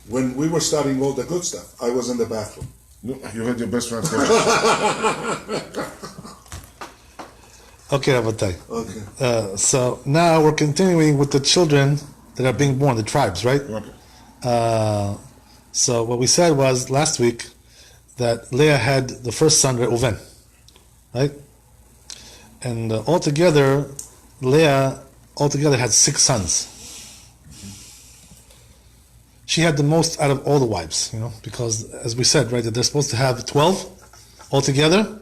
When we were studying all the good stuff, I was in the bathroom. No, you had your best friend. Okay, Rabbi. Okay. So now we're continuing with the children that are being born, the tribes, right? Okay. So what we said was last week that Leah had the first son, Reuven, right? And altogether, Leah had 6 sons. She had the most out of all the wives, because as we said, right, that they're supposed to have 12 altogether,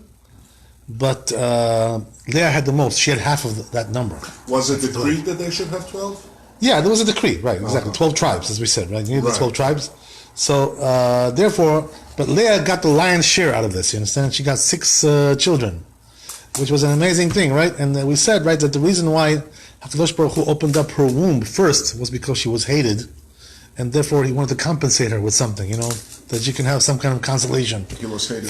but Leah had the most. She had half of that number. Was it decreed that they should have 12? Yeah, there was a decree, right, exactly. 12 tribes, as we said, right? You need the 12 tribes. So, therefore, but Leah got the lion's share out of this, you understand? She got 6 children, which was an amazing thing, right? And we said, right, that the reason why HaKadosh Baruch Hu opened up her womb first was because she was hated, and therefore he wanted to compensate her with something, that she can have some kind of consolation. He was hated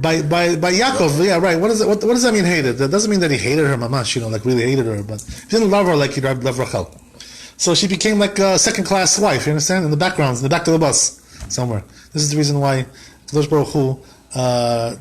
by Yaakov, yeah, right. What does that mean, hated? That doesn't mean that he hated her, mamash, like really hated her, but he didn't love her like he loved Rachel. So she became like a second-class wife, you understand? In the background, in the back of the bus, somewhere. This is the reason why Kadosh Baruch Hu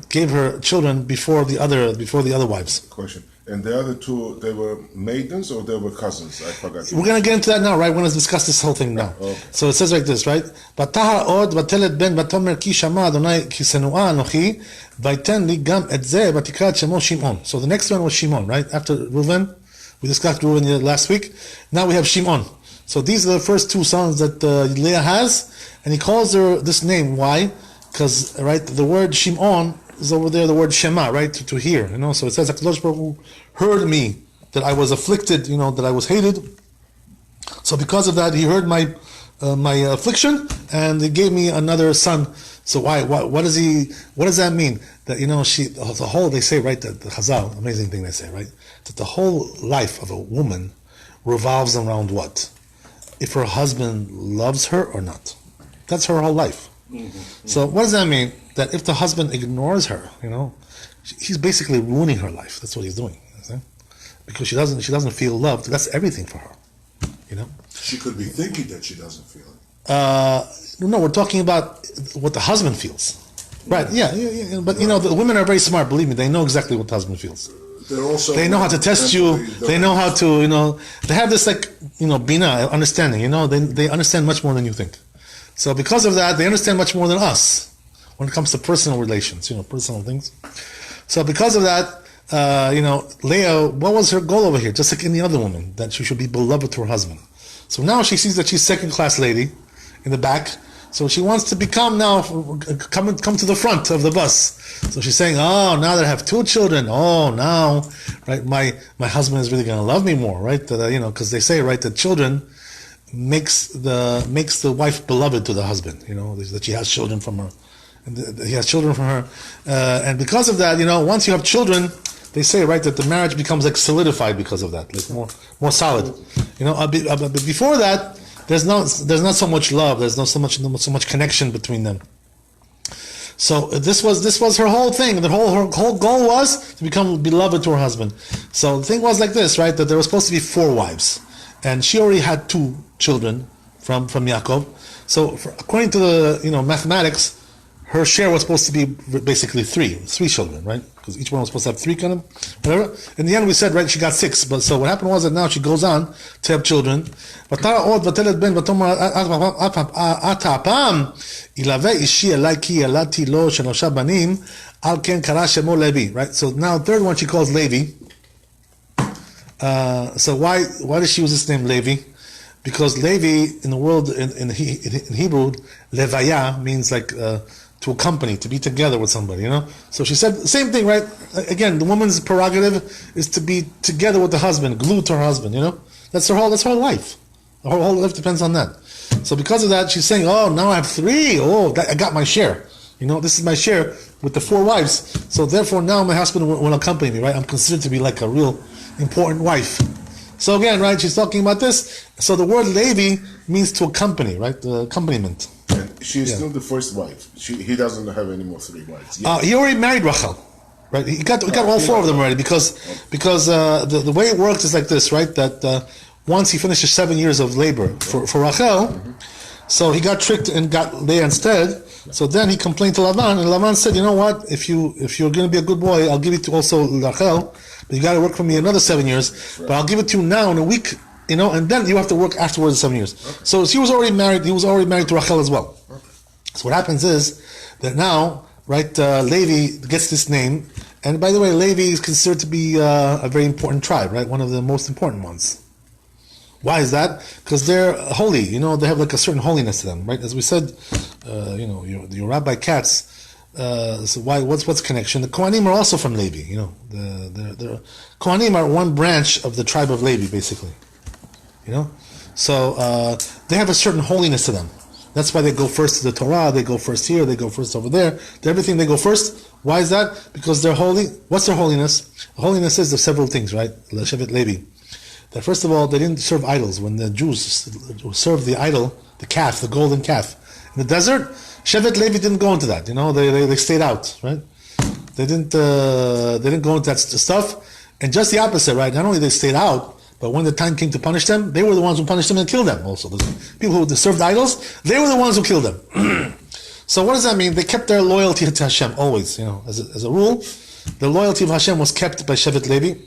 gave her children before the other wives. Question. And the other 2, they were maidens or they were cousins? I forgot. We're going to get into that now, right? We're going to discuss this whole thing now. Okay. So it says like this, right? V'tahar od v'telet ben v'tomer ki shama Adonai ki senua anochi v'yiten li gam et zeh v'tikra et shemo Shimon. So the next one was Shimon, right? After Reuven, we discussed Reuven last week. Now we have Shimon. So these are the first 2 sons that Leah has, and he calls her this name. Why? Because, right, the word Shimon is over there, the word Shema, right, to hear, So it says, HaKadosh Baruch Hu heard me, that I was afflicted, that I was hated. So because of that, he heard my affliction, and he gave me another son. So why? What does that mean? That, the whole, they say, right, that the Chazal, amazing thing they say, right, that the whole life of a woman revolves around what? If her husband loves her or not. That's her whole life. Mm-hmm. So what does that mean? That if the husband ignores her, he's basically ruining her life. That's what he's doing. Because she doesn't feel loved. That's everything for her. She could be thinking that she doesn't feel it. No, we're talking about what the husband feels. Right, yeah. But the women are very smart, believe me, they know exactly what the husband feels. They know how to test you. They know how to, they have this bina, understanding, they understand much more than you think. So because of that, they understand much more than us when it comes to personal relations, personal things. So because of that, Leah, what was her goal over here? Just like any other woman, that she should be beloved to her husband. So now she sees that she's second-class lady in the back. So she wants to become now, come to the front of the bus. So she's saying, oh, now that I have 2 children, now, right, my husband is really going to love me more, right? Because they say, right, that children makes the wife beloved to the husband, that she has children from her. And he has children from her. And because of that, once you have children, they say, right, that the marriage becomes like solidified because of that, like more solid. But before that, there's not so much love. There's not so much connection between them. So this was her whole thing. Her whole goal was to become beloved to her husband. So the thing was like this, right? That there was supposed to be 4 wives, and she already had 2 children from Yaakov. So according to the mathematics, her share was supposed to be basically 3 children, right? Because each one was supposed to have 3 kind of, whatever. In the end, we said, right, she got 6. But so what happened was that now she goes on to have children. Right? So now, 3rd one she calls Levi. So why does she use this name Levi? Because Levi in the world in Hebrew, levaya means like to accompany, to be together with somebody, So she said the same thing, right? Again, the woman's prerogative is to be together with the husband, glued to her husband, That's her whole life. Her whole life depends on that. So because of that, she's saying, oh, now I have 3. Oh, I got my share. This is my share with the 4 wives. So therefore now my husband will accompany me, right? I'm considered to be like a real important wife. So again, right, she's talking about this. So the word Levi means to accompany, right? The accompaniment. And she's still the first wife. He doesn't have any more 3 wives. He already married Rachel, right? He got all 4 of them already because the way it works is like this, right? That once he finishes 7 years of labor for Rachel, So he got tricked and got Leah instead. So then he complained to Lavan, and Lavan said, you know what, if you're going to be a good boy, I'll give it to also Rachel, but you got to work for me another 7 years, but I'll give it to you now in a week, and then you have to work afterwards 7 years. Okay. So he was already married to Rachel as well. Okay. So what happens is that now, right, Levi gets this name, and by the way, Levi is considered to be a very important tribe, right, one of the most important ones. Why is that? Because they're holy, they have like a certain holiness to them, right? As we said, your Rabbi Katz, so what's the connection? The Kohanim are also from Levi, the Kohanim are one branch of the tribe of Levi, basically, So they have a certain holiness to them. That's why they go first to the Torah, they go first here, they go first over there. Everything they go first. Why is that? Because they're holy. What's their holiness? Holiness is there's several things, right? Shevet Levi. That first of all, they didn't serve idols. When the Jews served the idol, the calf, the golden calf, in the desert, Shevet Levi didn't go into that. They stayed out, right? They didn't go into that stuff. And just the opposite, right? Not only they stayed out, but when the time came to punish them, they were the ones who punished them and killed them. Also, the people who served idols, they were the ones who killed them. So what does that mean? They kept their loyalty to Hashem always. As a rule, the loyalty of Hashem was kept by Shevet Levi.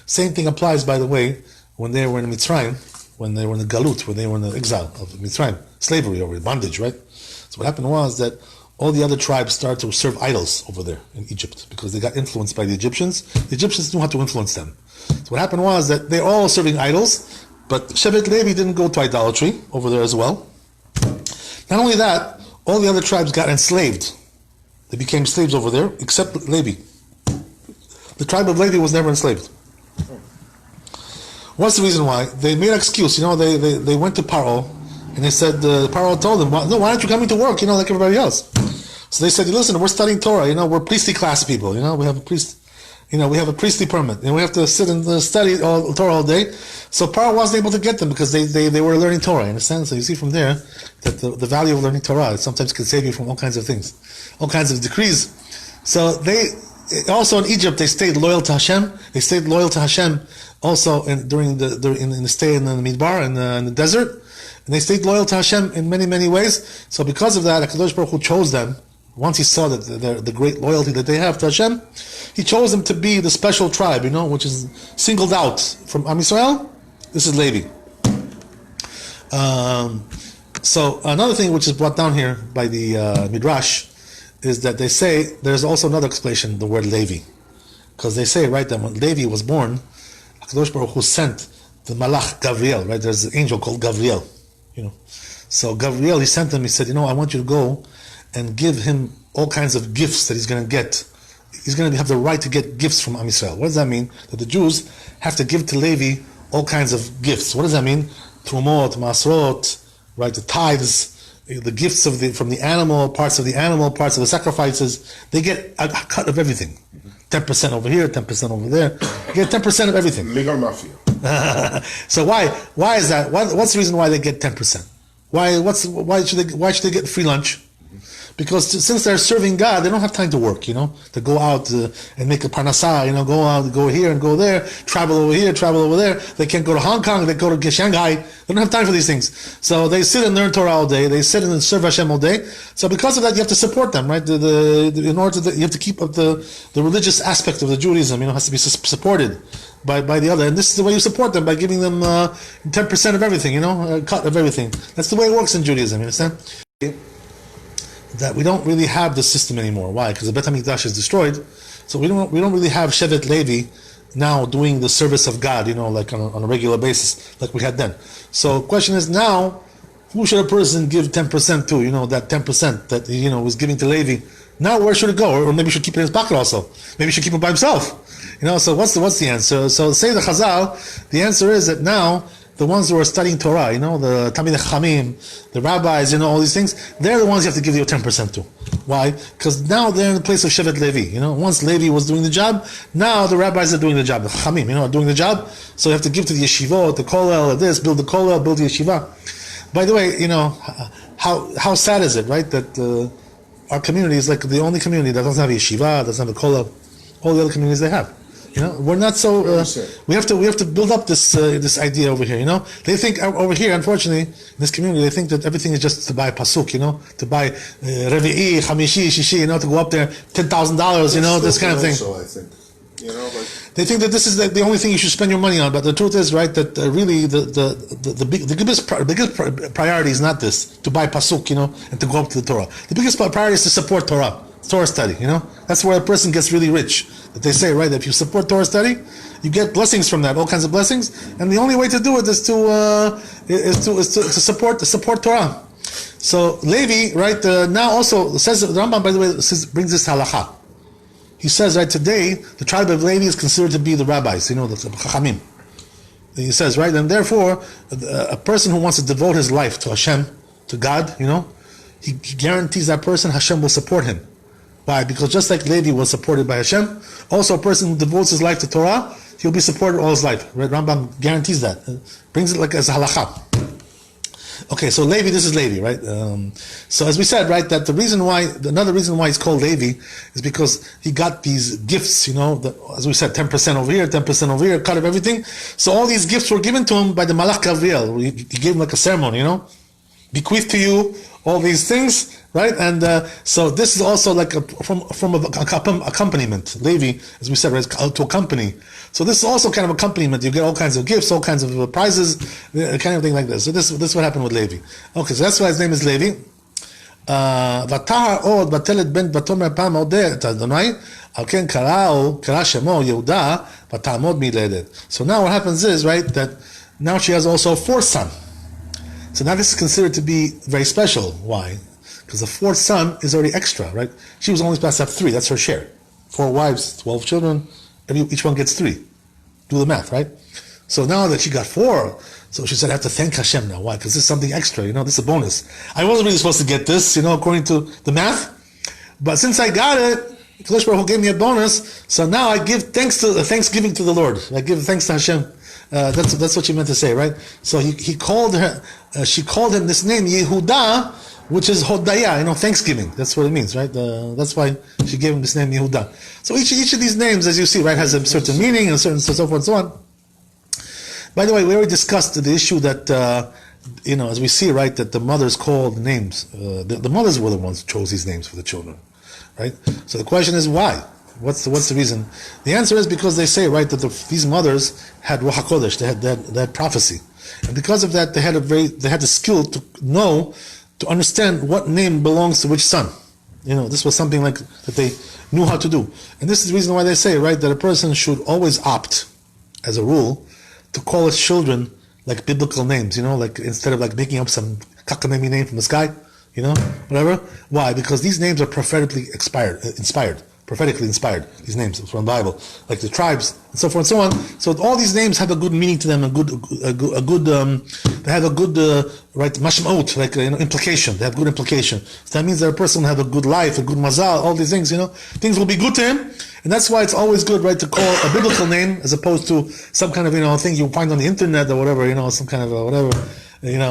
Same thing applies, by the way, when they were in Mitzrayim, when they were in the Galut, when they were in the exile of Mitzrayim, slavery or bondage, right? So what happened was that all the other tribes started to serve idols over there in Egypt because they got influenced by the Egyptians. The Egyptians knew how to influence them. So what happened was that they're all serving idols, but Shevet Levi didn't go to idolatry over there as well. Not only that, all the other tribes got enslaved. They became slaves over there, except Levi. The tribe of Levi was never enslaved. What's the reason why? They made an excuse. They went to Paro, and they said, Paro told them, no, why aren't you coming to work, like everybody else? So they said, listen, we're studying Torah, we're priestly class people, we have a priest, we have a priestly permit, and we have to sit and study Torah all day. So Paro wasn't able to get them because they were learning Torah, you understand? So you see from there that the value of learning Torah sometimes can save you from all kinds of things, all kinds of decrees. So also in Egypt, they stayed loyal to Hashem. They stayed loyal to Hashem also during the stay in the Midbar, in the desert. And they stayed loyal to Hashem in many, many ways. So because of that, HaKadosh Baruch Hu chose them. Once he saw that the great loyalty that they have to Hashem, he chose them to be the special tribe, which is singled out from Am Yisrael. This is Levi. So another thing which is brought down here by the Midrash is that they say there's also another explanation, the word Levi, because they say, right, that when Levi was born, HaKadosh Baruch Hu sent the Malach Gabriel, right? There's an angel called Gabriel, So Gabriel, he sent him. He said, I want you to go and give him all kinds of gifts that he's going to get. He's going to have the right to get gifts from Am Yisrael. What does that mean? That the Jews have to give to Levi all kinds of gifts. What does that mean? Trumot, Masrot, right? The tithes, the gifts from the animal, parts of the sacrifices. They get a cut of everything. 10% over here, 10% over there. You get 10% of everything. Legal mafia. So why is that? What's the reason why they get 10%? Why should they get free lunch? Because since they're serving God, they don't have time to work, to go out and make a parnasah, go out, go here and go there, travel over here, travel over there. They can't go to Hong Kong, they go to Shanghai. They don't have time for these things. So they sit and learn Torah all day. They sit and serve Hashem all day. So because of that, you have to support them, right? In order you have to keep up the religious aspect of the Judaism, has to be supported by the other. And this is the way you support them, by giving them 10% of everything, a cut of everything. That's the way it works in Judaism, you understand? That we don't really have the system anymore. Why? Because the Bet HaMikdash is destroyed, so we don't really have Shevet Levi now doing the service of God, like on a regular basis, like we had then. So the question is now, who should a person give 10% to? That 10% that was giving to Levi. Now where should it go? Or maybe he should keep it in his pocket also. Maybe he should keep it by himself. So what's the answer? So say the Chazal, the answer is that now the ones who are studying Torah, the Talmidei Chachamim, the rabbis, all these things, they're the ones you have to give your 10% to. Why? Because now they're in the place of Shevet Levi. Once Levi was doing the job, now the rabbis are doing the job. The Chachamim, are doing the job. So you have to give to the yeshivot, the kollel, build the kollel, build the yeshiva. By the way, how sad is it, right? That our community is like the only community that doesn't have a yeshiva, doesn't have a kollel. All the other communities they have. You know, we're not so. We have to build up this idea over here. You know, they think over here, unfortunately, in this community, they think that everything is just to buy pasuk. You know, to buy Revi'i, Chamishi, Shishi. You know, to go up there, $10,000. You know, this kind of thing. Also, I think. You know, like, they think that this is the only thing you should spend your money on, but the truth is, right, that really the biggest priority is not this, to buy pasuk, you know, and to go up to the Torah. The biggest priority is to support Torah study, you know. That's where a person gets really rich. That they say, right, that if you support Torah study, you get blessings from that, all kinds of blessings, and the only way to do it is to support Torah. So Levi, right, now also says, the Rambam, by the way, brings this halakha. He says, right, today, the tribe of Levi is considered to be the rabbis, you know, the chachamim. He says, right, and therefore, a person who wants to devote his life to Hashem, to God, you know, he guarantees that person, Hashem will support him. Why? Because just like Levi was supported by Hashem, also a person who devotes his life to Torah, he'll be supported all his life. Right? Rambam guarantees that. Brings it like as a halakha. Okay, so Levi, this is Levi, right? So as we said, right, that another reason why he's called Levi is because he got these gifts, you know, as we said, 10% over here, 10% over here, cut of everything. So all these gifts were given to him by the Malach Gabriel. He gave him like a ceremony, you know, bequeath to you all these things, right? And so this is also like a form of accompaniment. Levi, as we said, right, to accompany. So this is also kind of accompaniment. You get all kinds of gifts, all kinds of prizes, kind of thing like this. So this is what happened with Levi. Okay, so that's why his name is Levi. ותהר עוד בתלת בן ותאמר פעם אודה את אדוני, על כן קרא שמו יהודה ותעמוד מלדת. So now what happens is, right, that now she has also a fourth son. So now this is considered to be very special. Why? Because the fourth son is already extra, right? She was only supposed to have 3. That's her share. 4 wives, 12 children. Each one gets 3. Do the math, right? So now that she got 4, so she said, I have to thank Hashem now. Why? Because this is something extra, you know, this is a bonus. I wasn't really supposed to get this, you know, according to the math. But since I got it, Kadosh Baruch Hu gave me a bonus, so now I give thanksgiving to the Lord. I give thanks to Hashem. That's what she meant to say, right? So he called her, she called him this name, Yehuda, which is Hodaya, you know, thanksgiving. That's what it means, right? That's why she gave him this name, Yehuda. So each of these names, as you see, right, has a certain meaning and a certain so forth and so on. By the way, we already discussed the issue that, you know, as we see, right, that the mothers called names. The mothers were the ones who chose these names for the children, right? So the question is why? What's the reason? The answer is because they say, right, that these mothers had Ruach HaKodesh, they had prophecy, and because of that, they had the skill to know, to understand what name belongs to which son. You know, this was something like that they knew how to do, and this is the reason why they say, right, that a person should always opt, as a rule, to call his children like biblical names. You know, like instead of like making up some kakamemi name from the sky, you know, whatever. Why? Because these names are prophetically inspired. These names from the Bible, like the tribes and so forth and so on. So all these names have a good meaning to them, they have a good right mashmaut, like implication. They have good implication. So that means that a person will have a good life, a good mazal, all these things. You know, things will be good to him, and that's why it's always good, right, to call a biblical name as opposed to some kind of thing you find on the internet or whatever. You know, some kind of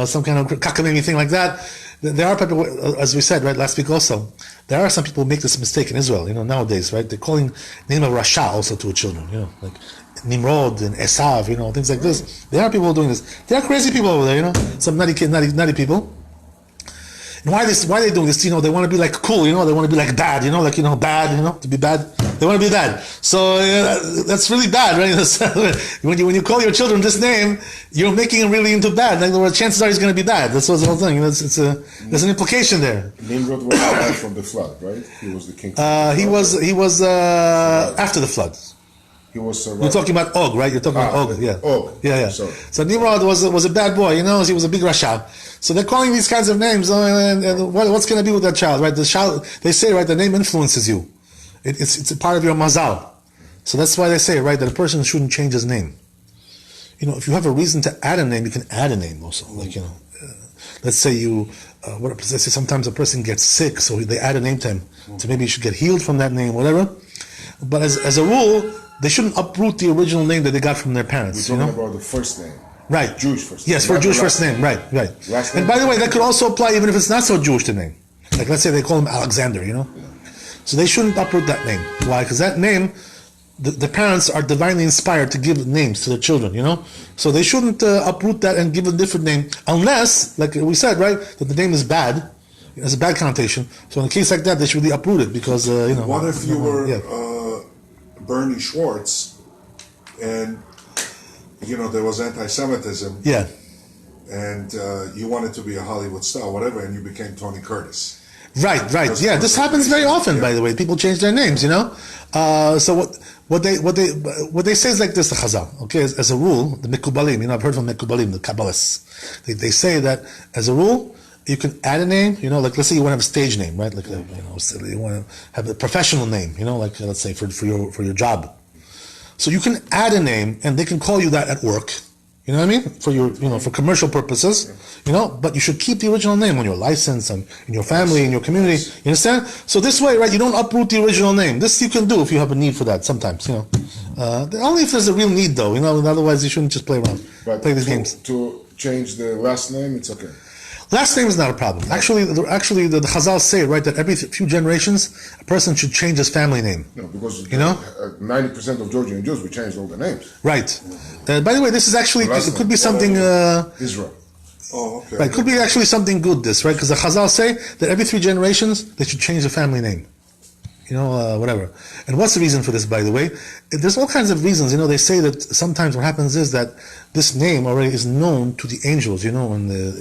some kind of kakamemi thing like that. There are people, as we said, right, last week also, there are some people who make this mistake in Israel, nowadays, right? They're calling name of Rasha also to children, like Nimrod and Esav, things like this. There are people doing this. There are crazy people over there, some nutty people. And why are they doing this? They want to be like cool, they want to be like bad, bad, to be bad. They want to be bad. So that's really bad, right? when you call your children this name, you're making him really into bad. Like, the chances are he's going to be bad. That's the whole thing. There's an implication there. Nimrod was alive from the flood, right? He was the king. He was after the flood. He was. You're talking about Og, right? You're talking about Og, yeah. Og. Yeah. Sorry. So Nimrod was a bad boy, he was a big Rasha. So they're calling these kinds of names, and what's going to be with that child, right? The child, they say, right, the name influences you. It's a part of your mazal. So that's why they say, right, that a person shouldn't change his name. If you have a reason to add a name, you can add a name also. Like, let's say sometimes a person gets sick, so they add a name to him. So maybe you should get healed from that name, whatever. But as a rule, they shouldn't uproot the original name that they got from their parents. We're talking about the first name. Right. Jewish first name. Yes, for a Jewish first name. Right. And by the way, that could also apply even if it's not so Jewish, the name. Like, let's say they call him Alexander, So they shouldn't uproot that name. Why? Because that name the parents are divinely inspired to give names to their children, so they shouldn't uproot that and give a different name unless, like we said, right, that the name is bad, it has a bad connotation. So in a case like that, they should really uproot it because What if you were Bernie Schwartz and there was anti-Semitism, and you wanted to be a Hollywood star, whatever, and you became Tony Curtis? Right. Yeah, this happens very often, by the way. People change their names, So what they say is like this, the Chazal. Okay, as a rule, the Mekubalim. I've heard from Mekubalim, the Kabbalists. They say that as a rule, you can add a name. Like let's say you want to have a stage name, right? Like you want to have a professional name. Like let's say for your job. So you can add a name, and they can call you that at work. You know what I mean? For your, for commercial purposes, but you should keep the original name on your license and in your family, in your community. You understand? So this way, right, you don't uproot the original name. This you can do if you have a need for that sometimes, only if there's a real need though, otherwise you shouldn't just play around, play these games. To change the last name, it's okay. Last name is not a problem. Actually, the Chazal say, right, that every few generations, a person should change his family name. No, because 90% of Georgian Jews, we changed all the names. Right. By the way, this is actually, it could be something... Israel. Oh, okay. Right, it could be actually something good, this, right? Because the Chazal say that every 3 generations, they should change the family name. Whatever. And what's the reason for this, by the way? There's all kinds of reasons. They say that sometimes what happens is that this name already is known to the angels, and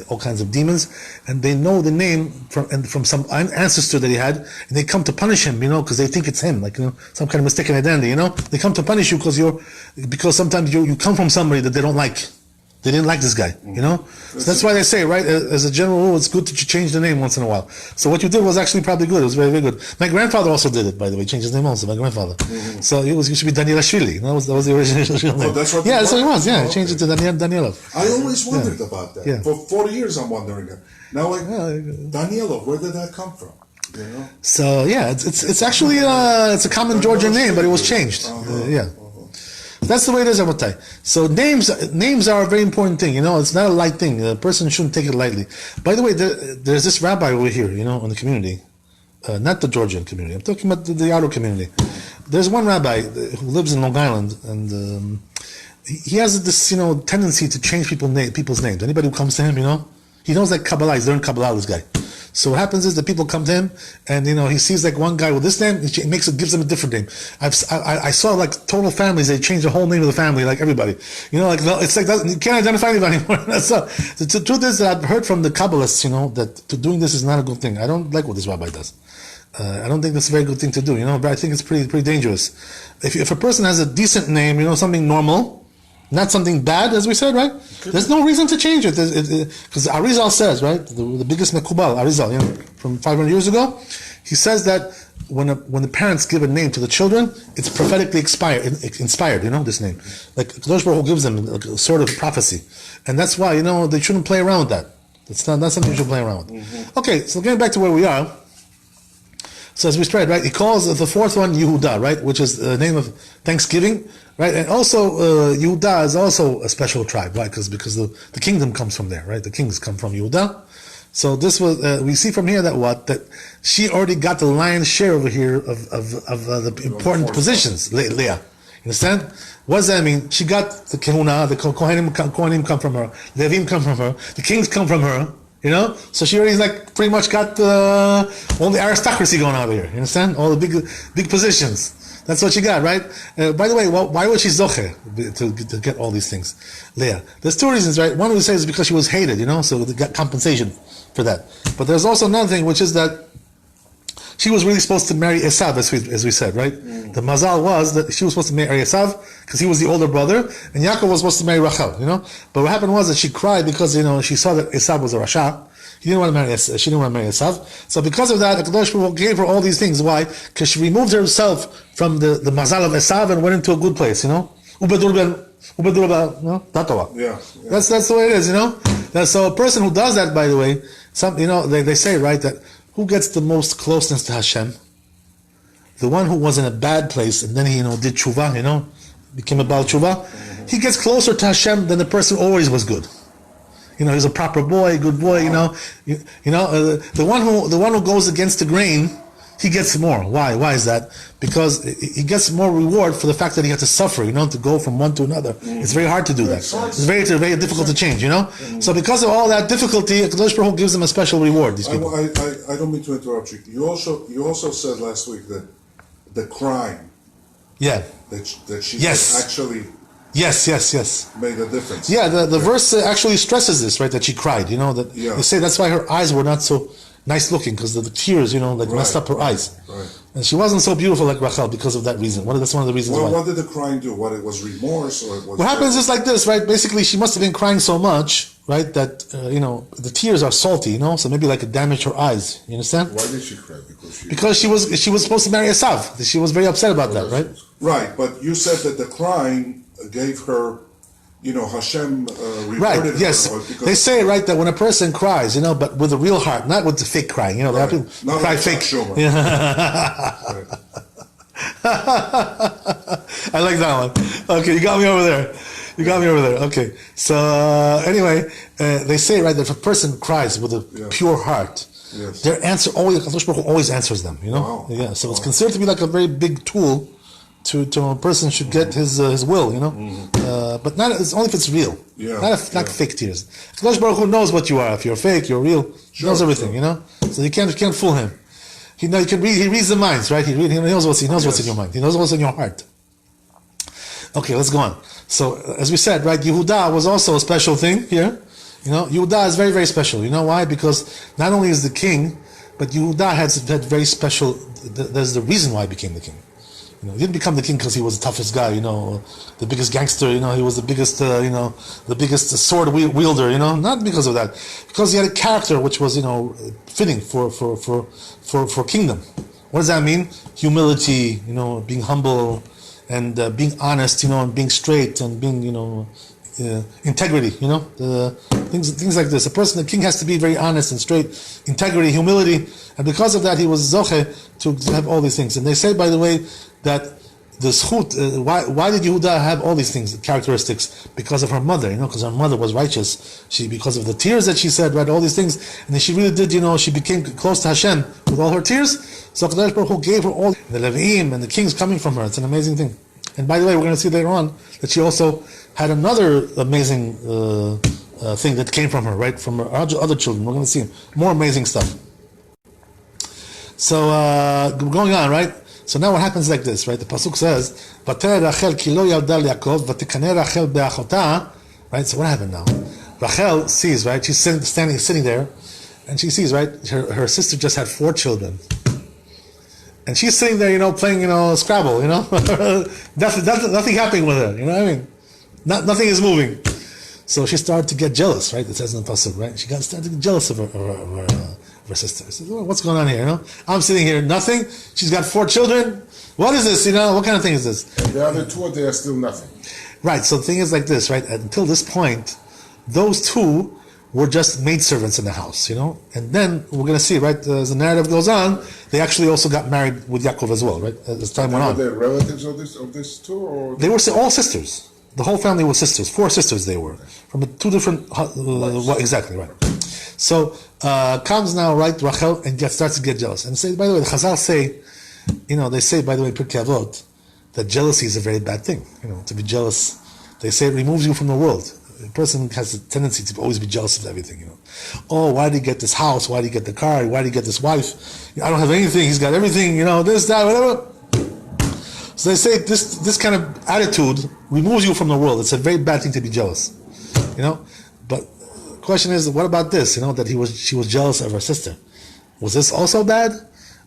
all kinds of demons, and they know the name from some ancestor that he had, and they come to punish him, because they think it's him, like, some kind of mistaken identity, They come to punish you because sometimes you come from somebody that they don't like. They didn't like this guy, So that's why they say, right, as a general rule, it's good to change the name once in a while. So what you did was actually probably good. It was very, very good. My grandfather also did it, by the way, changed his name also, my grandfather. Mm-hmm. So it should be Danielashvili. That was the original name. Oh, that's what that's what it was, he changed it to Danielov. I always wondered about that. Yeah. For 40 years I'm wondering it. Now, Danielov, where did that come from? So, it's actually, it's a common Georgian name, but it was changed. That's the way it is, Abatai. So names are a very important thing. It's not a light thing. A person shouldn't take it lightly. By the way, there's this rabbi over here, in the community, not the Georgian community. I'm talking about the Yaro community. There's one rabbi who lives in Long Island, and he has this, tendency to change people's names. Anybody who comes to him, he knows like Kabbalah. He's learned Kabbalah, this guy. So what happens is that people come to him, and he sees like one guy with this name, he gives them a different name. I saw like total families, they change the whole name of the family, like everybody. It's like that, you can't identify anybody anymore. So the truth is that I've heard from the Kabbalists, that doing this is not a good thing. I don't like what this rabbi does. I don't think that's a very good thing to do, but I think it's pretty dangerous. If a person has a decent name, something normal, not something bad, as we said, right? There's no reason to change it. Because Arizal says, right, the biggest Mekubal, Arizal, from 500 years ago, he says that when the parents give a name to the children, it's prophetically inspired, this name. Like, Kadosh Baruch Hu gives them like a sort of prophecy. And that's why, they shouldn't play around with that. That's not something you should play around with. Mm-hmm. Okay, so getting back to where we are. So as we spread, right, he calls the 4th one Yehuda, right, which is the name of Thanksgiving, right, and also Yehuda is also a special tribe, right, because the kingdom comes from there, right, the kings come from Yehuda. So this was we see from here that she already got the lion's share over here of the important positions, Leah. You understand? What does that mean? She got the Kehuna, the Kohanim come from her, Levim come from her, the kings come from her. So she already pretty much got all the aristocracy going over here. You understand? All the big positions. That's what she got, right? By the way, why was she zoche to get all these things? Leah. There's 2 reasons, right? One we say is because she was hated, so they got compensation for that. But there's also another thing, which is that she was really supposed to marry Esav, as we said, right? The mazal was that she was supposed to marry Esav because he was the older brother, and Yaakov was supposed to marry Rachel, But what happened was that she cried because, she saw that Esav was a Rasha. She didn't want to marry Esav. So because of that, HaKadosh Baruch Hu gave her all these things. Why? Because she removed herself from the mazal of Esav and went into a good place, Yeah. That's the way it is, So a person who does that, by the way, they say, right, that who gets the most closeness to Hashem? The one who was in a bad place and then he, did tshuva, became a Baal tshuva. Mm-hmm. He gets closer to Hashem than the person who always was good. He's a proper boy, good boy. The one who goes against the grain, he gets more. Why? Why is that? Because he gets more reward for the fact that he had to suffer, to go from one to another. It's very hard to do that. It's very difficult to change, So because of all that difficulty, Kadosh Baruch Hu gives them a special reward, these people. I don't mean to interrupt you. You also said last week that the crime that she actually made a difference. Yeah, the verse actually stresses this, right? That she cried, They say that's why her eyes were not so nice looking, because the tears, messed up her eyes. Right. And she wasn't so beautiful like Rachel because of that reason. That's one of the reasons why. What did the crying do? What, it was remorse, or it was... What happens is like this, right? Basically, she must have been crying so much, right, that, the tears are salty, so maybe like it damaged her eyes. You understand? Why did she cry? Because she was supposed to marry Esav. She was very upset about that, right? Right, but you said that the crying gave her... Hashem rewarded right, yes. her. They say, right, that when a person cries, but with a real heart, not with the fake crying, they have to cry like fake. Yeah. I like that one. Okay, you got me over there. Okay, so anyway, they say, right, that if a person cries with a pure heart, their answer always answers them, Wow. Yeah, so it's considered to be like a very big tool to a person should get his will, but not it's only if it's real, not fake tears. Kadosh Baruch Hu knows what you are. If you're fake, you're real. He knows everything, So you can't fool him. He reads the minds, right? He knows what's in your mind. He knows what's in your heart. Okay, let's go on. So as we said, right, Yehuda was also a special thing here. Yehuda is very, very special. You know why? Because not only is the king, but Yehuda had very special. There's the reason why he became the king. He didn't become the king because he was the toughest guy, the biggest gangster, he was the biggest, the biggest sword wielder, not because of that. Because he had a character which was, fitting for kingdom. What does that mean? Humility, being humble, and being honest, and being straight, and being, integrity, things like this. The king has to be very honest and straight, integrity, humility, and because of that, he was zoche to have all these things. And they say, by the way, that the zchut, why did Yehuda have all these things, characteristics? Because of her mother, because her mother was righteous. Because of the tears that she said, right, all these things, and then she really did, she became close to Hashem with all her tears. So Kadosh Baruch Hu gave her all the Leviim and the kings coming from her. It's an amazing thing. And by the way, we're going to see later on that she also had another amazing thing that came from her, right, from her other children. We're going to see more amazing stuff. So going on, right? So now what happens like this, right? The pasuk says, "Vater Rachel ki lo yalda leYaakov, v'tikane Rachel be'achota." Right? So what happened now? Rachel sees, right? She's sitting there, and she sees, right? Her sister just had 4 children, and she's sitting there, playing, Scrabble, nothing happening with her. You know what I mean? Nothing is moving. So she started to get jealous, right? It says in the pasuk, right? She started to get jealous of her sister. I said, what's going on here? I'm sitting here, nothing. She's got 4 children. What is this? What kind of thing is this? And the other 2, they are still nothing. Right. So the thing is like this, right? Until this point, those 2 were just maidservants in the house, And then we're going to see, right? As the narrative goes on, they actually also got married with Yaakov as well, right? As time went on. Were they relatives of this 2, or they were all sisters. The whole family was sisters. 4 sisters they were from 2 different. Exactly right. So comes now, right, Rachel, and starts to get jealous. And say, by the way, the Chazal say, they say, by the way, Pirkei Avot, that jealousy is a very bad thing. To be jealous, they say it removes you from the world. A person has a tendency to always be jealous of everything. Oh, why did he get this house? Why did he get the car? Why did he get this wife? I don't have anything. He's got everything. This, that, whatever. So they say this kind of attitude removes you from the world. It's a very bad thing to be jealous. But the question is, what about this? That she was jealous of her sister. Was this also bad?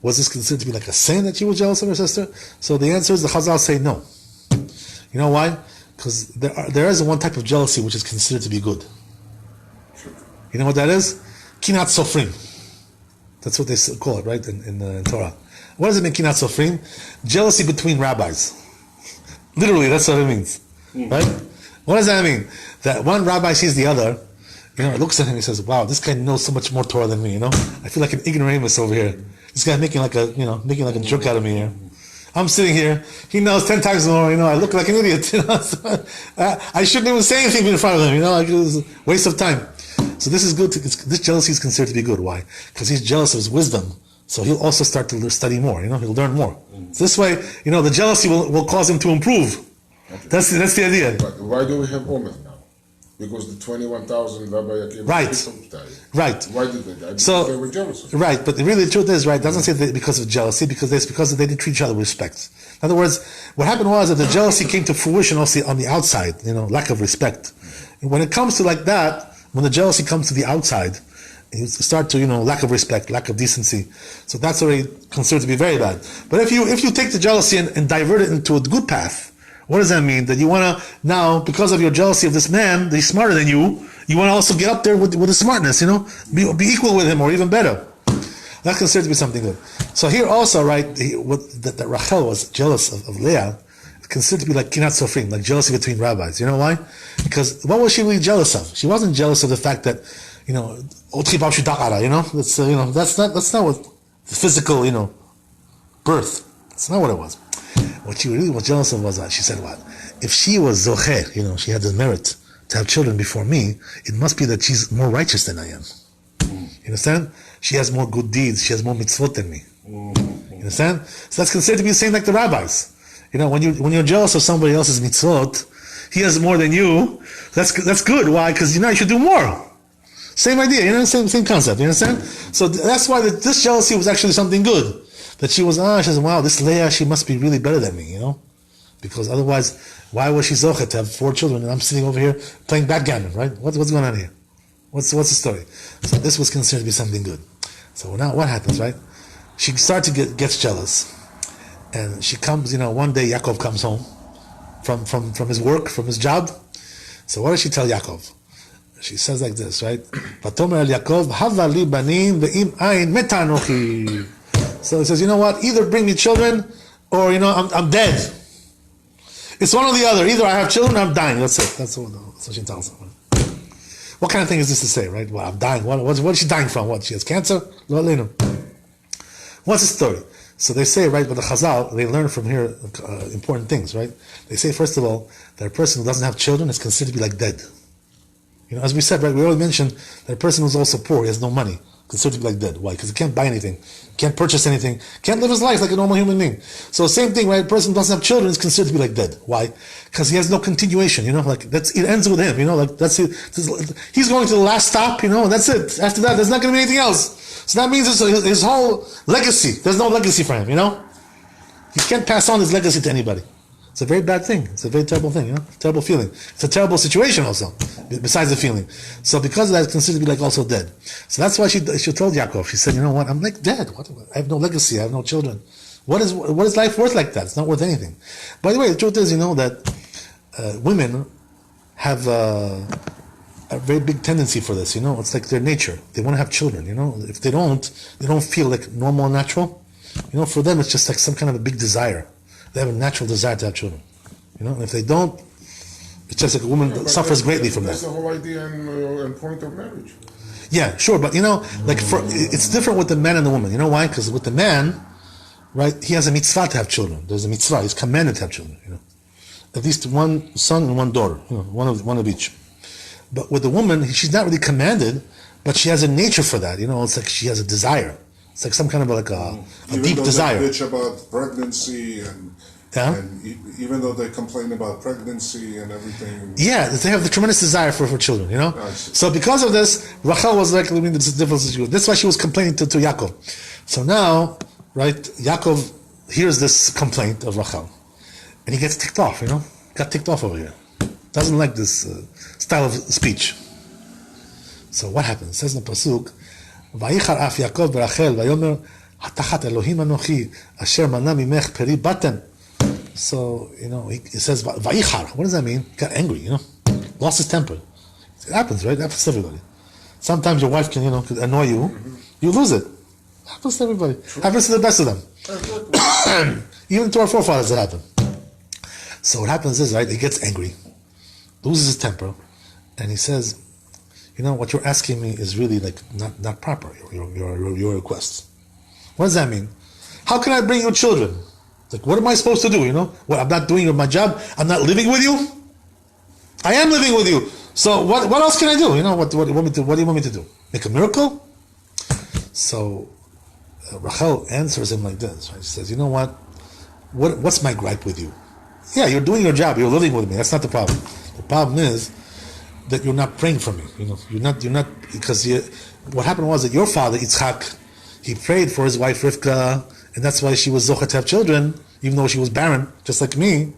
Was this considered to be like a sin that she was jealous of her sister? So the answer is the Chazal say no. You know why? Because there is one type of jealousy which is considered to be good. You know what that is? Kinat Sofrim. That's what they call it, right, in Torah. What does it mean, Kinat Sofrim? Jealousy between rabbis. Literally, that's what it means. Right? What does that mean? That one rabbi sees the other, looks at him and says, wow, this guy knows so much more Torah than me, I feel like an ignoramus over here. This guy making like a jerk out of me here. I'm sitting here, he knows 10 times more, I look like an idiot, So, I shouldn't even say anything in front of him, like it was a waste of time. So this is good, this jealousy is considered to be good. Why? Because he's jealous of his wisdom So he'll also start to study more, he'll learn more. So this way, the jealousy will cause him to improve. Okay. That's the idea. But why do we have Omer now? Because the 21,000 Rabbi Akiva died. Right. Why did they die? Because they were jealous. Right, but really the truth is, right, it doesn't say that because of jealousy, because they didn't treat each other with respect. In other words, what happened was that the jealousy came to fruition also on the outside, lack of respect. And when it comes to like that, when the jealousy comes to the outside, you start to, lack of respect, lack of decency. So that's already considered to be very bad. But if you take the jealousy and divert it into a good path, what does that mean? That you want to now, because of your jealousy of this man, that he's smarter than you want to also get up there with the smartness, be equal with him or even better. That's considered to be something good. So here also, right, that Rachel was jealous of Leah, considered to be like kinat sofrim, like jealousy between rabbis. You know why? Because what was she really jealous of? She wasn't jealous of the fact that, that's not what the physical, birth. That's not what it was. What she really was jealous of was that she said, what? If she was zocher, she had the merit to have children before me, it must be that she's more righteous than I am. You understand? She has more good deeds. She has more mitzvot than me. You understand? So that's considered to be the same like the rabbis. When you're jealous of somebody else's mitzvot, he has more than you. That's good. Why? Because you should do more. Same idea. Same concept. You understand? So that's why this jealousy was actually something good. That she was, she says, wow, this Leah, she must be really better than me, Because otherwise, why was she zocher to have 4 children and I'm sitting over here playing backgammon, right? What's going on here? What's the story? So this was considered to be something good. So now what happens, right? She starts to gets jealous. And she comes, one day Yaakov comes home from his work, from his job. So what does she tell Yaakov? She says like this, right? Vatomer el Yaakov, hava li banim ve'im ayin meta anochi. So he says, what? Either bring me children, or I'm dead. It's one or the other. Either I have children, or I'm dying. That's it. That's what she tells him. What kind of thing is this to say, right? Well, I'm dying. What is she dying from? What? She has cancer? What's the story? So they say, right, but the Chazal, they learn from here important things, right? They say, first of all, that a person who doesn't have children is considered to be like dead. As we said, right, we already mentioned that a person who's also poor, he has no money, considered to be like dead. Why? Because he can't buy anything, can't purchase anything, can't live his life like a normal human being. So same thing, right? A person who doesn't have children is considered to be like dead. Why? Because he has no continuation, it ends with him, that's it. He's going to the last stop, that's it. After that, there's not going to be anything else. So that means his whole legacy, there's no legacy for him, He can't pass on his legacy to anybody. It's a very bad thing. It's a very terrible thing, terrible feeling. It's a terrible situation also, besides the feeling. So because of that, it's considered to be like also dead. So that's why she told Yaakov, she said, I'm like dead. I have no legacy. I have no children. What is life worth like that? It's not worth anything. By the way, the truth is, that women have a very big tendency for this, It's like their nature. They want to have children, If they don't feel like normal and natural. For them, it's just like some kind of a big desire. They have a natural desire to have children. And if they don't, it's just like a woman suffers greatly from that. That's the whole idea and point of marriage. Yeah, sure, but it's different with the man and the woman. You know why? Because with the man, right, he has a mitzvah to have children. There's a mitzvah. He's commanded to have children. At least one son and one daughter. One of each. But with the woman, she's not really commanded, but she has a nature for that. It's like she has a desire. It's like some kind of like a deep desire. They bitch about pregnancy and even though they complain about pregnancy and everything. Yeah, they have the tremendous desire for children, So because of this, Rachel was like living this difficult situation. That's why she was complaining to Yaakov. So now, right, Yaakov hears this complaint of Rachel, and he gets ticked off, Got ticked off over here. Doesn't like this style of speech. So what happens? It says in the pasuk, "Vayichar af Yaakov berachel vayomer hatachat Elohim anochi asher mana mimech peri baten." So it says "Vayichar." What does that mean? He got angry, lost his temper. It happens, right? It happens to everybody. Sometimes your wife can, could annoy you. You lose it. It happens to everybody. It happens to the best of them. Even to our forefathers, it happened. So what happens is, right? He gets angry, loses his temper, and he says, what you're asking me is really like not proper, your request. What does that mean? How can I bring you children? Like, what am I supposed to do, What, I'm not doing my job? I'm not living with you? I am living with you. So what else can I do? What do you want me to do? Make a miracle? So Rachel answers him like this. Right? She says, "You know what? What's my gripe with you? Yeah, you're doing your job. You're living with me. That's not the problem. The problem is that you're not praying for me. You're not because what happened was that your father Yitzchak, he prayed for his wife Rivka, and that's why she was zocha to have children, even though she was barren, just like me.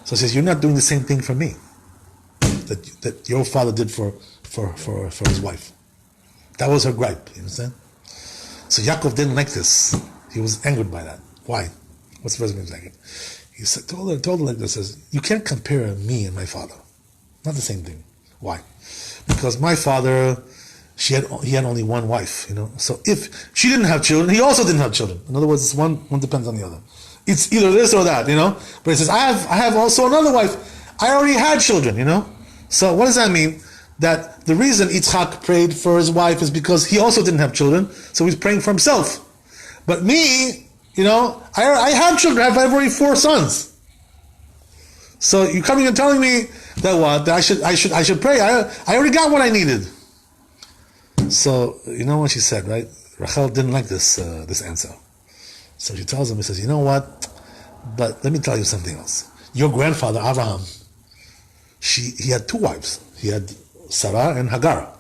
So he says, you're not doing the same thing for me that your father did for his wife. That was her gripe. You understand? So Yaakov didn't like this. He was angered by that. Why? What's the first meaning like it? He said, told her like this: says, you can't compare me and my father. Not the same thing. Why? Because my father, he had only one wife. So if she didn't have children, he also didn't have children. In other words, one depends on the other. It's either this or that. But he says, I have also another wife. I already had children. So what does that mean? That the reason Yitzchak prayed for his wife is because he also didn't have children, so he's praying for himself. But me, I have children. I have already 4 sons. So you're coming and telling me that what? That I should pray. I already got what I needed. So you know what she said, right? Rachel didn't like this answer. So she tells him, he says, you know what? But let me tell you something else. Your grandfather Abraham, he had 2 wives. He had Sarah and Hagar.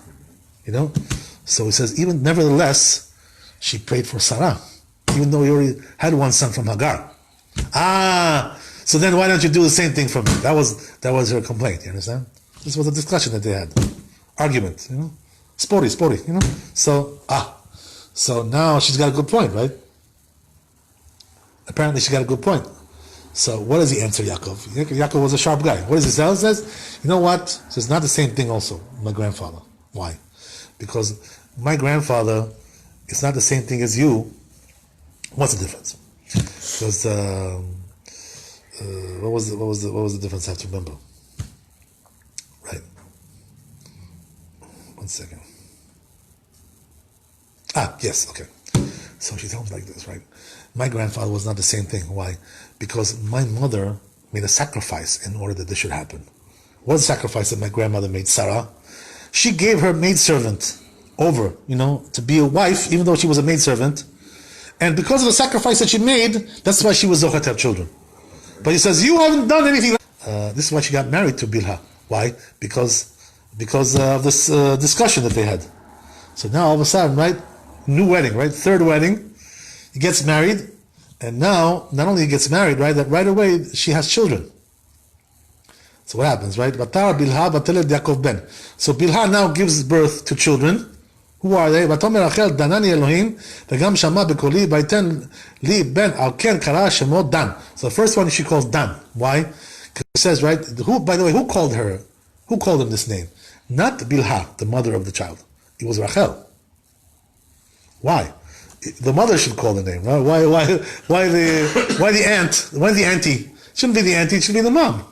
So he says, even nevertheless, she prayed for Sarah, even though he already had 1 son from Hagar. So then why don't you do the same thing for me? That was her complaint, you understand? This was a discussion that they had. Argument, Sporty, So now she's got a good point, right? Apparently she got a good point. So what does he answer Yaakov? Yaakov was a sharp guy. What does he say? He says, you know what? So it's not the same thing also, my grandfather. Why? Because my grandfather is not the same thing as you. What's the difference? Because what was the difference? I have to remember. Right. 1 second. Yes, okay. So she tells him like this, right? My grandfather was not the same thing. Why? Because my mother made a sacrifice in order that this should happen. What was the sacrifice that my grandmother made, Sarah? She gave her maidservant over, to be a wife, even though she was a maidservant. And because of the sacrifice that she made, that's why she was zocha to have children. But he says, you haven't done anything. This is why she got married to Bilhah. Why? Because of this discussion that they had. So now all of a sudden, right? New wedding, right? 3rd wedding. He gets married. And now, not only he gets married, right? That right away, she has children. So what happens, right? Batar Bilhah bateled Yaakov ben. So Bilhah now gives birth to children. Who are they? Vatomer Rachel danani Elohim v'gam shama b'koli v'yiten li ben al ken kara shemo Dan. So the first one she calls Dan. Why? Because it says, right? By the way, who called her? Who called him this name? Not Bilhah, the mother of the child. It was Rachel. Why? The mother should call the name, right? Why the aunt? Why the auntie? Shouldn't be the auntie, it should be the mom.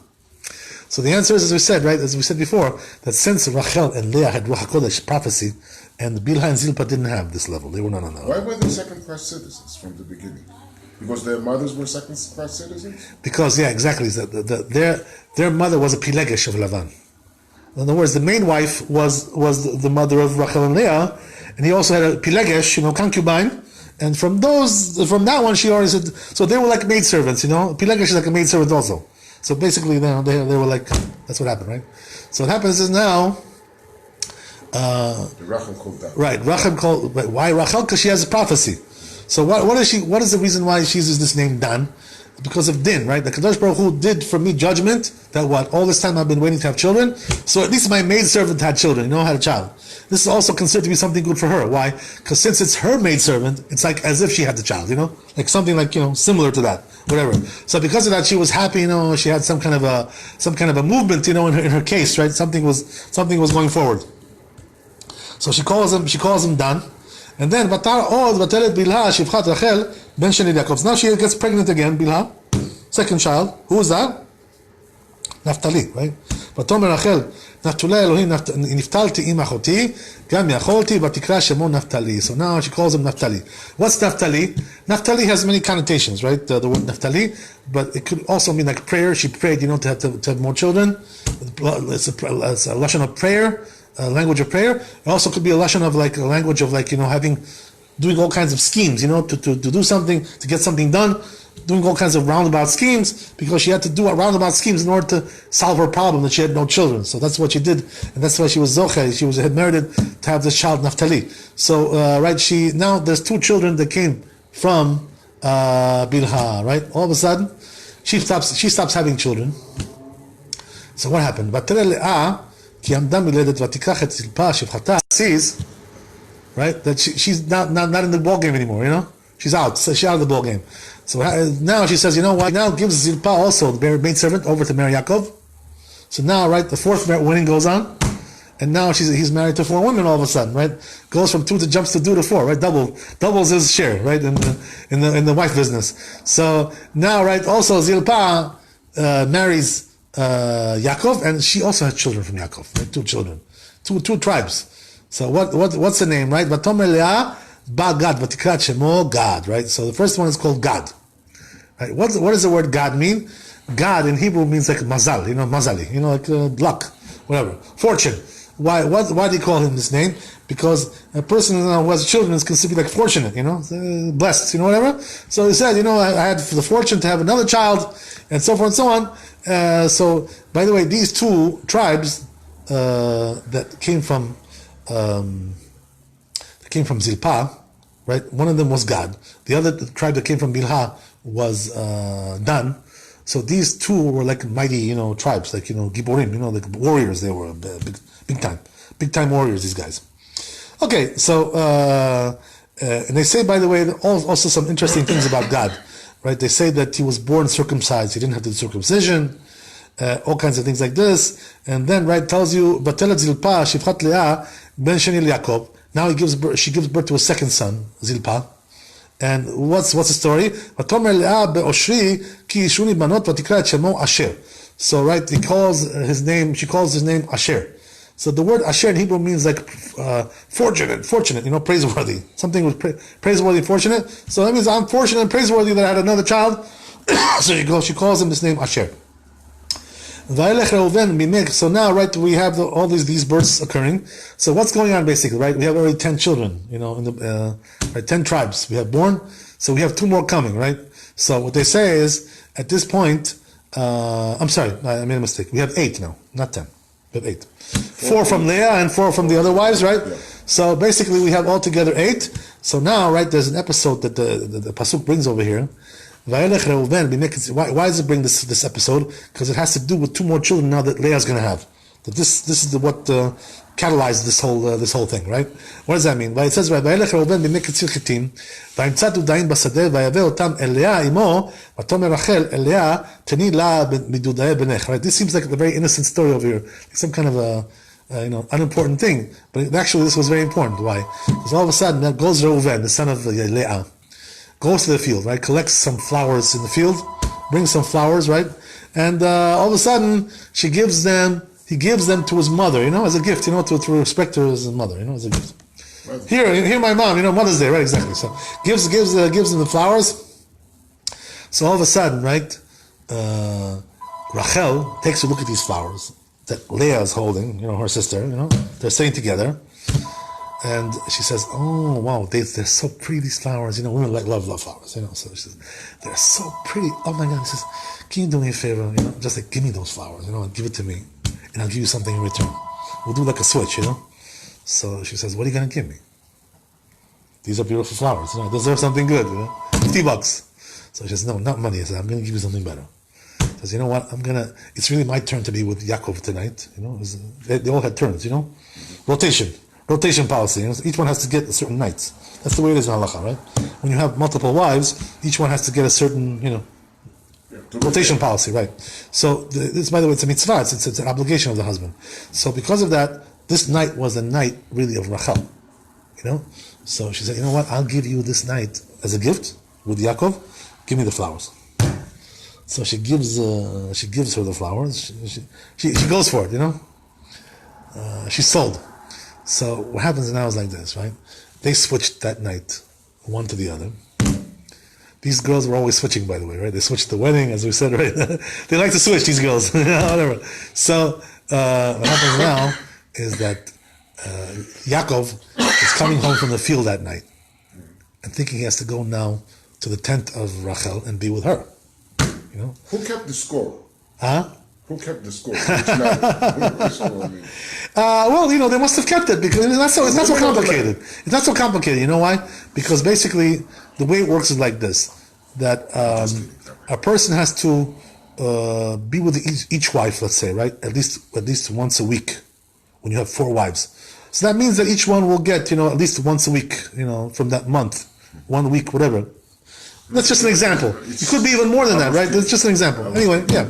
So the answer is, as we said, right, as we said before, that since Rachel and Leah had Ruach HaKodesh prophecy, and Bilhah and Zilpah didn't have this level, they were not on that. Why were they second-class citizens from the beginning? Because their mothers were second-class citizens? Because, yeah, exactly. Their mother was a Pilegesh of Lavan. In other words, the main wife was the mother of Rachel and Leah, and he also had a Pilegesh, concubine, and from that one she already said, so they were like maidservants, Pilegesh is like a maidservant also. So basically, they were like, that's what happened, right? So what happens is now, Rachel called that. Right, Rachel called, why Rachel? Because she has a prophecy. So what is the reason why she uses this name Dan? Because of din, right? The Kadosh Baruch Hu did for me judgment that all this time I've been waiting to have children, so at least my maidservant had children, had a child. This is also considered to be something good for her. Why? Because since it's her maidservant, it's like as if she had the child, like something like similar to that, whatever. So because of that, she was happy, she had some kind of a movement, in her case, right? Something was going forward. So she calls him Dan. And then Batar Od Vatelet Bilhah Shivchat Rachel Ben Sheni Yaakov. Now she gets pregnant again, Bilhah, second child. Who is that? Naphtali, right? Vatomer Rachel Naftulei Elohim Niftalti im achoti gam yacholti v'tikra shemo Naftali. So now she calls him Naphtali. What's Naftali? Naftali has many connotations, right? The word Naftali, but it could also mean like prayer. She prayed, to have more children. It's a lashon of prayer. A language of prayer. It also could be a lashon of a language of having doing all kinds of schemes, to do something, to get something done, doing all kinds of roundabout schemes, because she had to do roundabout schemes in order to solve her problem that she had no children. So that's what she did, and that's why she was zoche. She had merited to have this child Naphtali. So now there's 2 children that came from Bilha. Right, all of a sudden she stops having children. So what happened? Sees, right, that she's not in the ball game anymore. She's out. So she's out of the ball game. So now she says, you know what? Now gives Zilpah also the maid servant over to marry Yaakov. So now, right, the 4th wedding goes on, and now he's married to 4 women all of a sudden, right? Goes from 2 to jumps to 2 to 4, right? Doubles his share, right, in the wife business. So now, right, also Zilpah marries Yaakov, and she also has children from Yaakov, right? 2 children, two tribes. So what's the name, right? Vatomer Leah ba Gad, vatikrat shemo Gad, right? So the first one is called Gad. Right? What does the word Gad mean? Gad in Hebrew means like mazal, mazali, like luck, whatever, fortune. Why do you call him this name? Because a person who has children is considered like fortunate, blessed, whatever. So he said, I had the fortune to have another child, and so forth and so on. So, by the way, these 2 tribes that came from Zilpah, right? One of them was Gad. The other tribe that came from Bilha was Dan. So these 2 were like mighty, tribes, like Giborim, like warriors. They were big time warriors. These guys. Okay, so and they say, by the way, also some interesting things about Gad, right? They say that he was born circumcised. He didn't have to do circumcision. All kinds of things like this, and then right tells you, Batelet Zilpah Shifchat Leah Ben Sheni Yaakov. Now she gives birth to a 2nd son, Zilpah. And what's the story? Vatomer Leah be'oshri ki shuni banot vatikra et shemo Asher. So right, she calls his name Asher. So the word Asher in Hebrew means like fortunate, praiseworthy. Something was praiseworthy, fortunate. So that means I'm fortunate and praiseworthy that I had another child. So she calls him this name Asher. So now, right, we have all these births occurring. So what's going on basically, right? We have already 10 children, in the 10 tribes we have born. So we have 2 more coming, right? So what they say is, at this point, I'm sorry, I made a mistake. We have 8 now, not 10. We have 8. 4 from Leah and 4 from the other wives, right? Yeah. So basically we have altogether 8. So now, right, there's an episode that the Pasuk brings over here. Why does it bring this episode? Because it has to do with 2 more children now that Leah's going to have. That this is what catalyzed this whole thing, right? What does that mean? It says, right? This seems like a very innocent story over here, like some kind of a unimportant thing, but actually this was very important. Why? Because all of a sudden, that goes Reuven, the son of Leah, goes to the field, right? Collects some flowers in the field, brings some flowers, right? And all of a sudden, he gives them to his mother, as a gift, to respect her as a mother, as a gift. Right. Here, my mom, Mother's Day, right? Exactly. So gives them the flowers. So all of a sudden, right? Rachel takes a look at these flowers that Leah is holding, her sister, they're sitting together. And she says, "Oh wow, they're so pretty, these flowers. Women love flowers. So she says, they're so pretty. Oh my God." She says, "Can you do me a favor? Just like give me those flowers. Give it to me, and I'll give you something in return. We'll do like a switch. So she says, "What are you gonna give me? These are beautiful flowers. I deserve something good. $50. So she says, "No, not money." I said, "I'm gonna give you something better." She says, "You know what? It's really my turn to be with Yaakov tonight. They all had turns. Rotation policy. Each one has to get a certain night. That's the way it is in halacha, right? When you have multiple wives, each one has to get a certain, rotation policy, right? So this, by the way, it's a mitzvah. It's an obligation of the husband. So because of that, this night was a night really of Rachel. So she said, "You know what? I'll give you this night as a gift with Yaakov. Give me the flowers." So she gives her the flowers. She goes for it. She's sold. So what happens now is like this, right? They switched that night, one to the other. These girls were always switching, by the way, right? They switched the wedding, as we said, right? They like to switch, these girls, whatever. So what happens now is that Yaakov is coming home from the field that night. thinking he has to go now to the tent of Rachel and be with her. You know? Who kept the score? Huh? Who kept the score? Which night? Which score, I mean. Well, they must have kept it because it's not so complicated. It's not so complicated. You know why? Because basically, the way it works is like this: that a person has to be with each wife, let's say, right? At least once a week. When you have 4 wives, so that means that each one will get, at least once a week, from that month, 1 week, whatever. That's just an example. It could be even more than that, right? That's just an example. Anyway, yeah.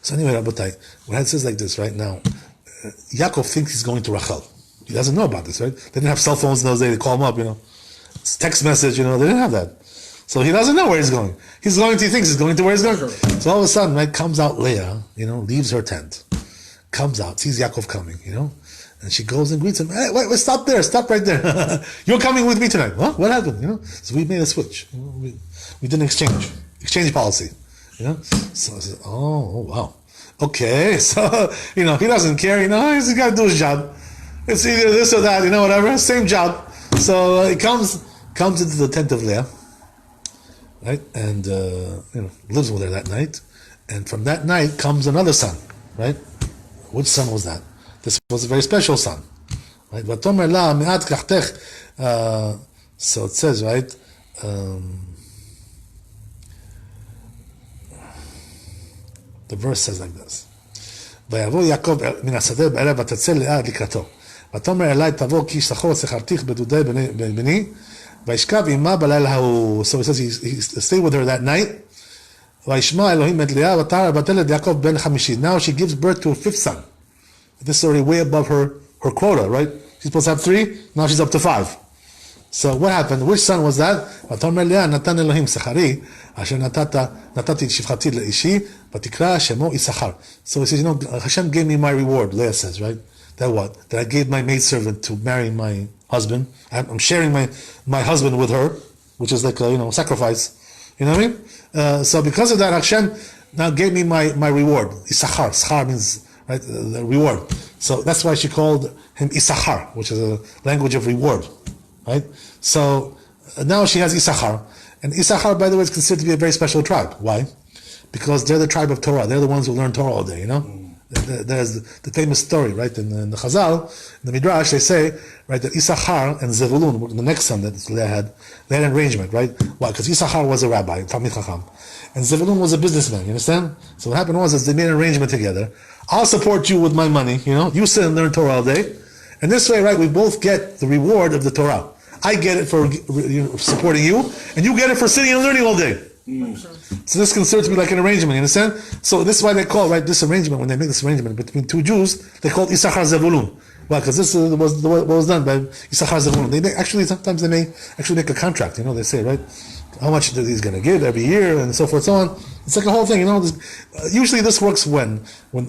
So anyway, Rabotai, when it says like this right now, Yaakov thinks he's going to Rachel. He doesn't know about this, right? They didn't have cell phones in those days. They call him up, It's text message, they didn't have that. So he doesn't know where he's going. He thinks he's going to where he's going. So all of a sudden, right, comes out Leah, leaves her tent. Comes out, sees Yaakov coming, and she goes and greets him. Hey, wait, stop there, stop right there. You're coming with me tonight. What happened? So we made a switch. We did an exchange policy. So I said, oh wow, okay. So he doesn't care. He's got to do his job. It's either this or that. Whatever, same job. So he comes into the tent of Leah, right, and lives with her that night. And from that night comes another son, right. Which son was that? This was a very special son. Right? So it says, right? The verse says like this. ויבוא יעקב מן השדה בערב ותצא לאה לקראתו. ותאמר אלי תבוא כי שחור שכרתיך בדודי בני וישכב עמה בלילה ההוא. So it says he stayed with her that night. וישמע אלוהים את לאה ותלד יעקב בן 5. Now she gives birth to a 5th son. This is already way above her quota, right? She's supposed to have 3, now she's up to 5. So what happened? Which son was that? ותאמר לאה נתן אלוהים שכרי אשר נתתי את שפחתי לאישי ותקרא שמו יששכר. So he says, Hashem gave me my reward, Leah says, right? That what? That I gave my maidservant to marry my husband. I'm sharing my husband with her, which is like a sacrifice. You know what I mean? So because of that, Hashem now gave me my reward. Issachar. Schar means, right, the reward. So that's why she called him Issachar, which is a language of reward. Right? So now she has Issachar. And Issachar, by the way, is considered to be a very special tribe. Why? Because they're the tribe of Torah. They're the ones who learn Torah all day, There's the famous story, right? In the Chazal, in the Midrash, they say, right, that Issachar and Zevulun, the next son that Leah had, they had an arrangement, right? Why? Because Issachar was a rabbi, Talmid Chacham, and Zevulun was a businessman. You understand? So what happened was they made an arrangement together. I'll support you with my money. You sit and learn Torah all day, and this way, right, we both get the reward of the Torah. I get it for supporting you, and you get it for sitting and learning all day. So this is considered to be like an arrangement, you understand? So this is why they call, right, this arrangement, when they make this arrangement between 2 Jews, they call it Issachar Zevulun. Why? Because this was what was done by Issachar Zevulun. Sometimes they may actually make a contract, they say, right, how much he's going to give every year, and so forth, so on. It's like a whole thing, usually this works when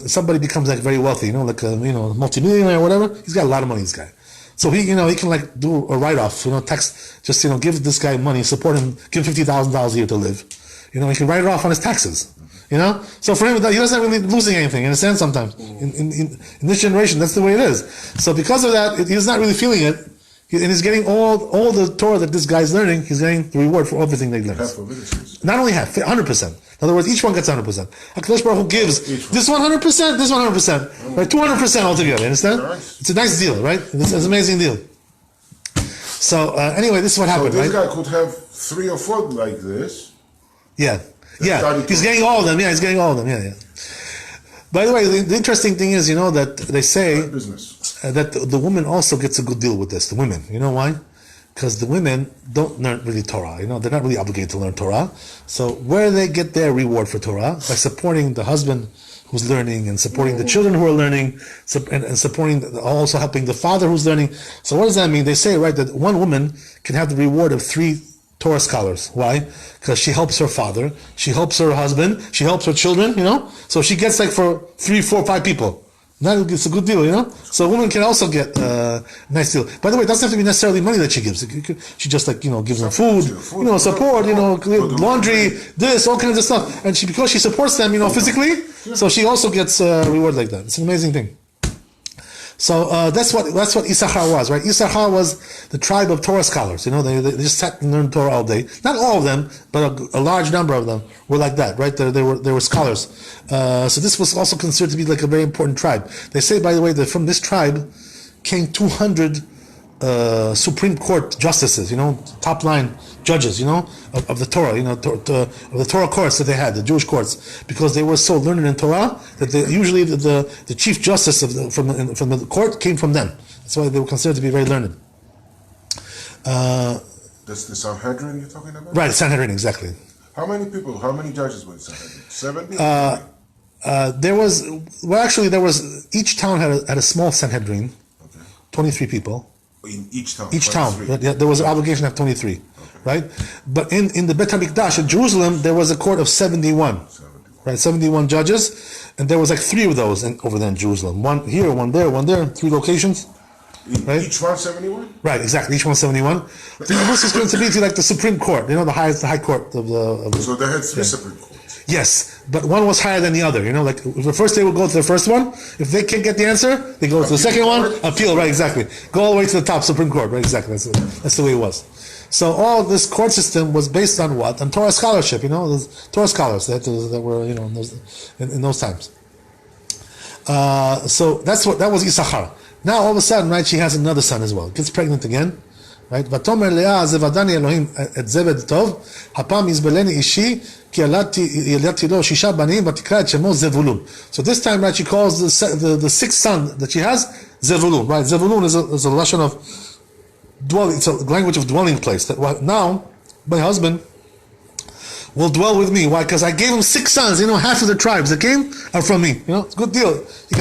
somebody becomes like very wealthy, like a, multimillionaire or whatever. He's got a lot of money, this guy. So he can like do a write-off, tax, just, give this guy money, support him, give him $50,000 a year to live. He can write it off on his taxes, So for him, he doesn't really losing anything, in a sense, sometimes. In this generation, that's the way it is. So because of that, he's not really feeling it, and he's getting all the Torah that this guy's learning, he's getting the reward for everything they learn. Not only half, 100%. In other words, each one gets 100%. HaKadosh Baruch Hu gives this 100%, this 100%, right? 200% altogether, you understand? It's a nice deal, right? It's an amazing deal. So anyway, this is what happened, right? So right? This guy could have 3 or 4 like this. Yeah. He's getting all of them. Yeah, he's getting all of them. Yeah. By the way, the interesting thing is, that they say that the woman also gets a good deal with this. The women, you know why? Because the women don't learn really Torah. They're not really obligated to learn Torah. So where they get their reward for Torah? By supporting the husband who's learning, and supporting the children who are learning, and supporting, also helping the father who's learning. So what does that mean? They say, right, that one woman can have the reward of 3 Torah scholars. Why? Because she helps her father, she helps her husband, she helps her children, So she gets like for 3, 4, 5 people. It's a good deal, So a woman can also get a nice deal. By the way, it doesn't have to be necessarily money that she gives. She just gives them food, support, laundry, this, all kinds of stuff. And because she supports them, physically, so she also gets a reward like that. It's an amazing thing. So that's what Issachar was, right? Issachar was the tribe of Torah scholars. They just sat and learned Torah all day. Not all of them, but a large number of them were like that, right? They were scholars. So this was also considered to be like a very important tribe. They say, by the way, that from this tribe came 200 Supreme Court justices, top line judges, of the Torah, of the Torah courts that they had, the Jewish courts, because they were so learned in Torah that usually the chief justice from the court came from them. That's why they were considered to be very learned. That's the Sanhedrin you're talking about? Right, Sanhedrin, exactly. How many judges were in Sanhedrin? 70? There was each town had a small Sanhedrin, 23 people. In each town? Each town. There was an obligation to have 23, right? But in the Bet HaMikdash in Jerusalem, there was a court of 71. Right, 71 judges, and there was like 3 of those over there in Jerusalem. One here, one there, 3 locations. Right? Each one 71? Right, exactly. Each one 71. This is going to be the Supreme Court, the high court of the. So they had 3 Supreme Courts. Yes, but one was higher than the other. Like the first they would go to the first one. If they can't get the answer, they go to the second one. Appeal, right? Exactly. Go all the way to the top, Supreme Court, right? Exactly. That's the way it was. So all this court system was based on what? On Torah scholarship. The Torah scholars that were in those times. So that was Issachar. Now all of a sudden, right? She has another son as well. Gets pregnant again. Right? ותאמר לאה זבדני אלוהים את זבד טוב, הפעם יזבלני אישי, כי ילדתי לו 6 בנים, ותקרא את שמו זבולון. So this time, right, she calls the 6th son that she has, Zevulun, right? Zevulun is a lesson of dwelling, it's a language of dwelling place. That now, my husband will dwell with me. Why? Because I gave him 6 sons. Half of the tribes that came are from me. It's a good deal. He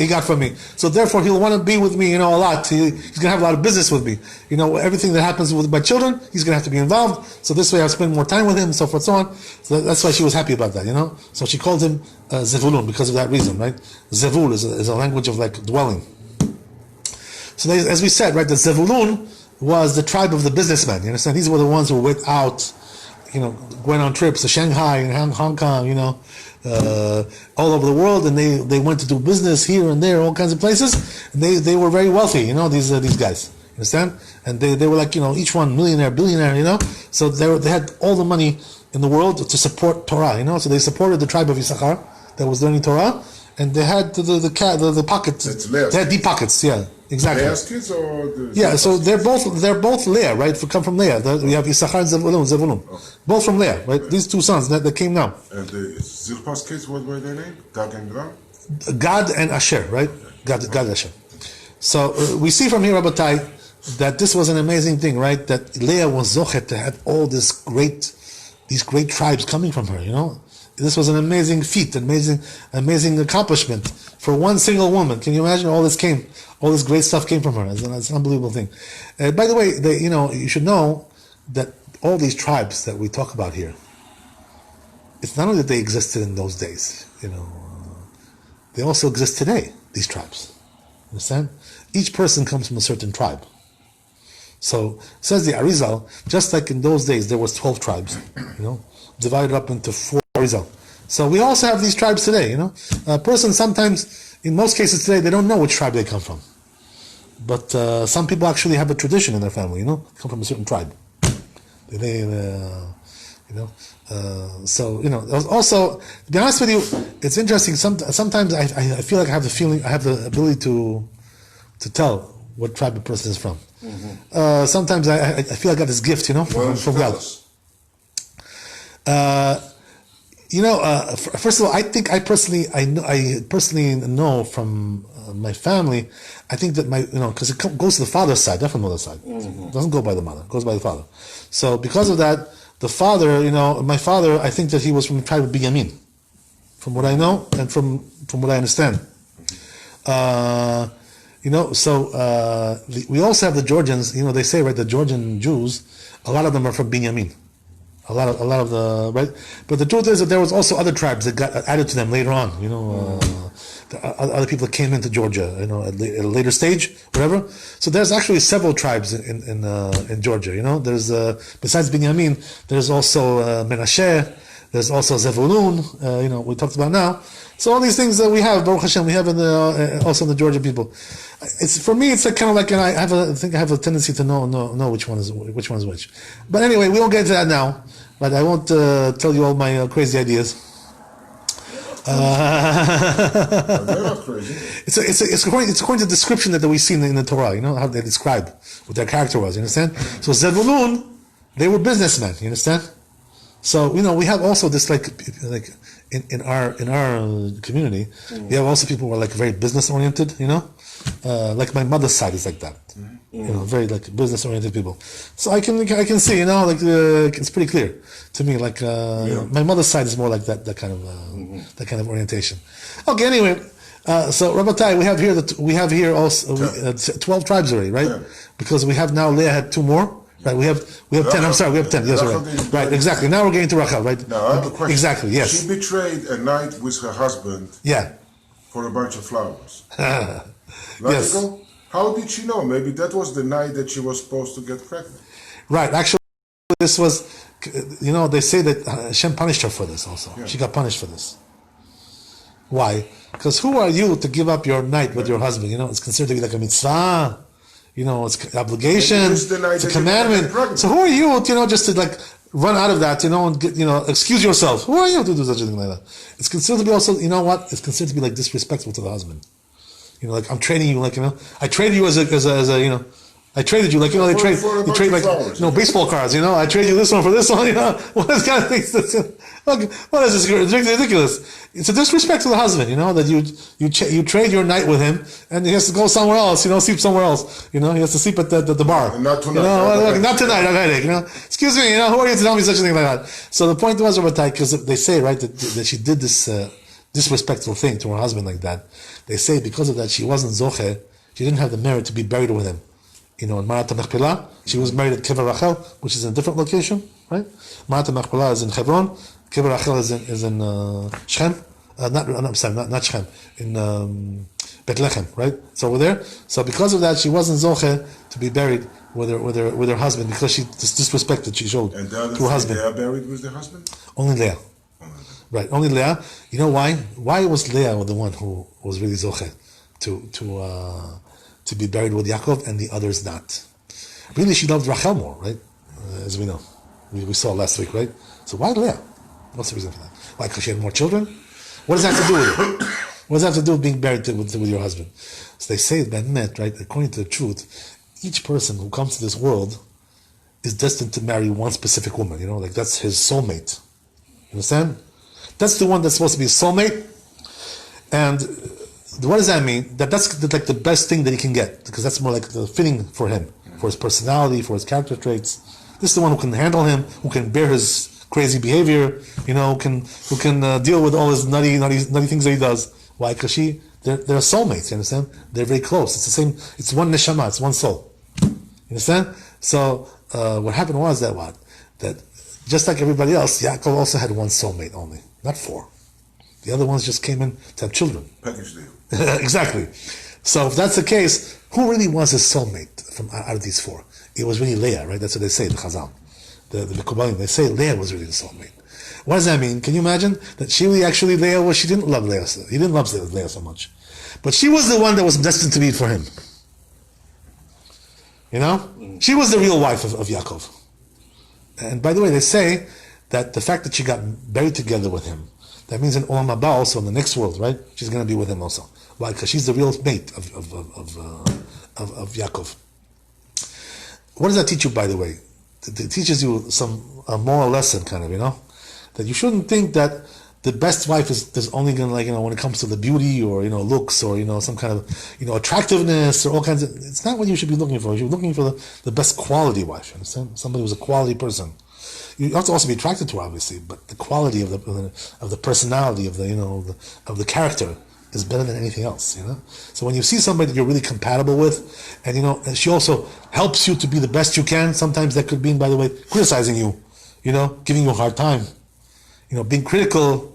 got from me. So therefore, he'll want to be with me, a lot. He's going to have a lot of business with me. Everything that happens with my children, he's going to have to be involved. So this way, I'll spend more time with him, and so forth, so on. So that's why she was happy about that. So she called him Zevulun because of that reason, right? Zevul is a language of like dwelling. So as we said, right, the Zevulun was the tribe of the businessmen. You understand? These were the ones who went out. Went on trips to Shanghai and Hong Kong, all over the world, and they went to do business here and there, all kinds of places. And they were very wealthy, these guys. Understand? And they were like, each one millionaire, billionaire, So they had all the money in the world to support Torah, So they supported the tribe of Issachar that was learning Torah, and they had the pockets. They had deep pockets, yeah. Exactly. Leah's kids or so they're both Leah, right? Come from Leah. We have Issachar and Zevulun. Okay. Both from Leah, right? These 2 sons that came now. And the Zilpah's kids, what were their name? Gad and Gad? Gad and Asher, right? Gad and Asher. So we see from here, Rabbi, that this was an amazing thing, right? That Leah was zochet to have all these great tribes coming from her. This was an amazing feat, amazing accomplishment for one single woman. Can you imagine? All this great stuff came from her. It's an unbelievable thing. By the way, you should know that all these tribes that we talk about here, it's not only that they existed in those days, they also exist today, these tribes. Understand? Each person comes from a certain tribe. So, says the Arizal, just like in those days there was 12 tribes, divided up into 4 Arizal. So we also have these tribes today, A person sometimes, in most cases today, they don't know which tribe they come from. But some people actually have a tradition in their family, come from a certain tribe. Also, to be honest with you, it's interesting. Sometimes I feel like I have the ability to tell what tribe a person is from. Mm-hmm. Sometimes I feel I got this gift, from God. First of all, I think I personally know from my family. I think that because it goes to the father's side, not from the mother's side. Mm-hmm. It doesn't go by the mother; it goes by the father. So because of that, the father, my father, I think that he was from the tribe of Binyamin, from what I know and from what I understand. We also have the Georgians. They say, right, the Georgian Jews, a lot of them are from Binyamin. A lot of the right, but the truth is that there was also other tribes that got added to them later on. Other people that came into Georgia, at a later stage, whatever. So there's actually several tribes in Georgia. There's besides Binyamin, there's also Menashe, There's also Zevulun, we talked about now. So all these things that we have, Baruch Hashem, we have also in the Georgia people. For me, it's kind of like I think I have a tendency to know which one is which. But anyway, we won't get into that now. But I won't tell you all my crazy ideas. They're not crazy. It's according to the description that we see in the Torah. You know how they describe what their character was. You understand? So Zevulun, they were businessmen. You understand? So we have also this like in our community, we have also people who are like very business oriented. Like my mother's side is like that. Very like business oriented people. So I can see it's pretty clear to me. Like my mother's side is more like that kind of orientation. Okay. Anyway, so Rabbi, we have here also 12 tribes already, right? Yeah. Because we have now Leah had 2 more. Right, we have 10. I'm sorry, we have 10. Yes, right, exactly. Now we're getting to Rachel, right? Now I have a question. Exactly, yes. She betrayed a night with her husband. Yeah. For a bunch of flowers. Yes. How did she know? Maybe that was the night that she was supposed to get pregnant. Right. Actually, this was, they say that Hashem punished her for this also. Yeah. She got punished for this. Why? Because who are you to give up your night with your husband? It's considered to be like a mitzvah. It's obligation, it's a commandment. So who are you, just to like run out of that, and get, excuse yourself. Who are you to do such a thing like that? It's considered to be also, it's considered to be like disrespectful to the husband. Like I'm trading you, like I traded you as a I traded you, like they trade like flowers, baseball cards. I trade you this one for this one. What is kind of things? What is this? It's ridiculous. It's a disrespect to the husband. That you trade your night with him, and he has to go somewhere else. Sleep somewhere else. He has to sleep at the bar. And not tonight. Not tonight. I have a headache. Excuse me. Who are you to tell me such a thing like that? So the point was, Rabbi, because they say right that she did this disrespectful thing to her husband like that. They say because of that she wasn't zoche. She didn't have the merit to be buried with him. In Marat Machpelah, she was married at Kever Rachel, which is in a different location, right? Marat Machpelah is in Hebron, Kever Rachel is in Shechem, not Shechem, in Bethlehem, right? It's over there. So because of that, she wasn't zoche to be buried with her husband because she disrespected she showed to her husband. They are buried with their husband? Only Leah. Right, only Leah. You know why? Why was Leah the one who was really zoche to be buried with Yaakov and the others not? Really, she loved Rachel more, right? As we know. We saw last week, right? So why Leah? What's the reason for that? Why? Because she had more children? What does that have to do with it? What does that have to do with being buried with your husband? So they say that, right? According to the truth, each person who comes to this world is destined to marry one specific woman, like that's his soulmate. You understand? That's the one that's supposed to be his soulmate. And what does that mean? That's like the best thing that he can get, because that's more like the fitting for him, for his personality, for his character traits. This is the one who can handle him, who can bear his crazy behavior, who can deal with all his nutty things that he does. Why? Because they're soulmates. You understand? They're very close. It's the same. It's one neshama. It's one soul. You understand? So what happened was that just like everybody else, Yaakov also had one soulmate only, not 4. The other ones just came in to have children. Package deal. Exactly. So if that's the case, who really was his soulmate from out of these 4? It was really Leah, right? That's what they say, the Chazal. The Mekubalim, they say Leah was really the soulmate. What does that mean? Can you imagine that she didn't love Leah. He didn't love Leah so much. But she was the one that was destined to be for him. She was the real wife of Yaakov. And by the way, they say that the fact that she got buried together with him, that means in Olam Haba also, in the next world, right? She's going to be with him also. Why? Because she's the real mate of Yaakov. What does that teach you, by the way? It teaches you a moral lesson, kind of, that you shouldn't think that the best wife is only going to, when it comes to the beauty or, looks or, some kind of, attractiveness or all kinds of, it's not what you should be looking for. You should be looking for the best quality wife, you understand? Somebody who's a quality person. You have to also be attracted to her, obviously, but the quality of the personality of the character is better than anything else. So when you see somebody that you're really compatible with, and and she also helps you to be the best you can. Sometimes that could mean, by the way, criticizing you, giving you a hard time, being critical,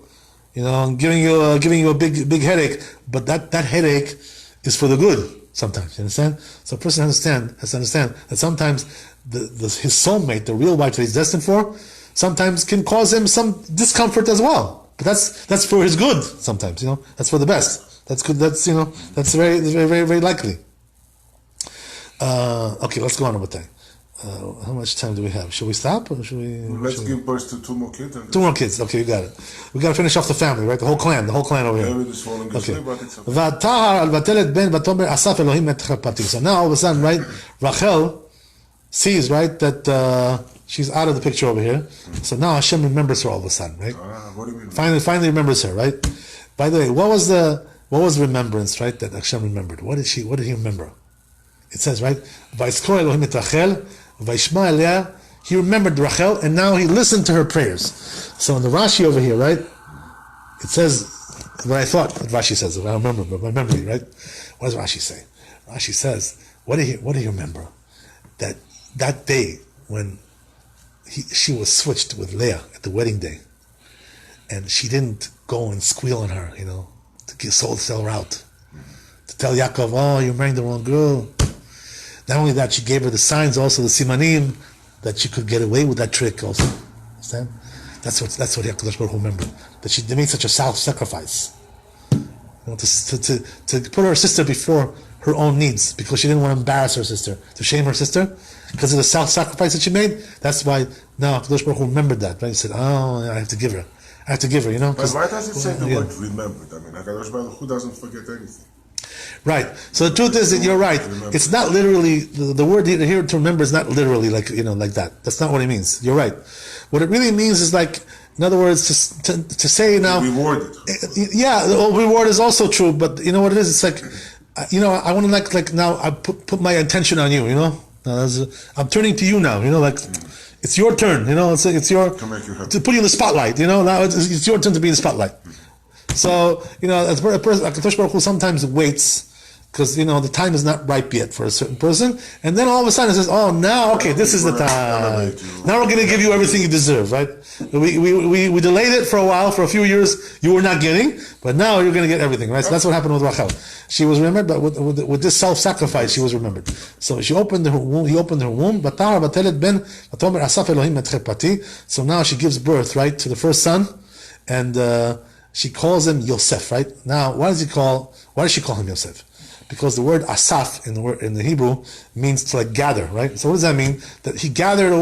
giving you a big headache. But that headache is for the good. Sometimes, you understand? So a person has to understand that sometimes his soulmate, the real wife that he's destined for, sometimes can cause him some discomfort as well. But that's for his good sometimes, that's for the best. That's good, that's very, very, very, very likely. Okay, let's go on with that. How much time do we have? Should we stop or should we? Let's give birth to 2 more kids. Two more kids. Okay, you got it. We got to finish off the family, right? The whole clan over here. David is falling asleep, but it's okay. So now all of a sudden, right, Rachel sees, right, that she's out of the picture over here. So now Hashem remembers her all of a sudden, right? What do you mean? Finally remembers her, right? By the way, what was remembrance, right? That Hashem remembered. What did he remember? It says, right, he remembered Rachel, and now he listened to her prayers. So in the Rashi over here, right, it says what I thought what Rashi says. I remember, but my memory, right? What does Rashi say? Rashi says, what do you remember? That day when she was switched with Leah at the wedding day, and she didn't go and squeal on her, to sell her out, to tell Yaakov, oh, you're marrying the wrong girl. Not only that, she gave her the signs, also the simanim, that she could get away with that trick also. Understand? That's what HaKadosh Baruch Hu remembered. That they made such a self-sacrifice. To put her sister before her own needs, because she didn't want to embarrass her sister, to shame her sister, because of the self-sacrifice that she made. That's why now HaKadosh Baruch Hu remembered that. Right? He said, oh, I have to give her. But why does it say the word remembered? I mean, HaKadosh Baruch Hu doesn't forget anything. Right. So the truth is that you're right. It's not literally, the word here to remember is not literally like that. That's not what it means. You're right. What it really means is like, in other words, to say now. Rewarded. Yeah, the reward is also true, but you know what it is? It's like, I want to like now I put my attention on you, I'm turning to you now, it's your turn, it's your, to put you in the spotlight, now it's your turn to be in the spotlight. So, HaKadosh Baruch Hu sometimes waits, because, the time is not ripe yet for a certain person, and then all of a sudden it says, oh, now, okay, this is the time. Now we're going to give you everything you deserve, right? We delayed it for a while, for a few years, you were not getting, but now you're going to get everything, right? So that's what happened with Rachel. She was remembered, but with this self-sacrifice, she was remembered. So she opened her womb, he opened her womb, so now she gives birth, right, to the first son, and she calls him Yosef, right? Now, why does she call him Yosef? Because the word asaf in the Hebrew means to like gather, right? So what does that mean? That he gathered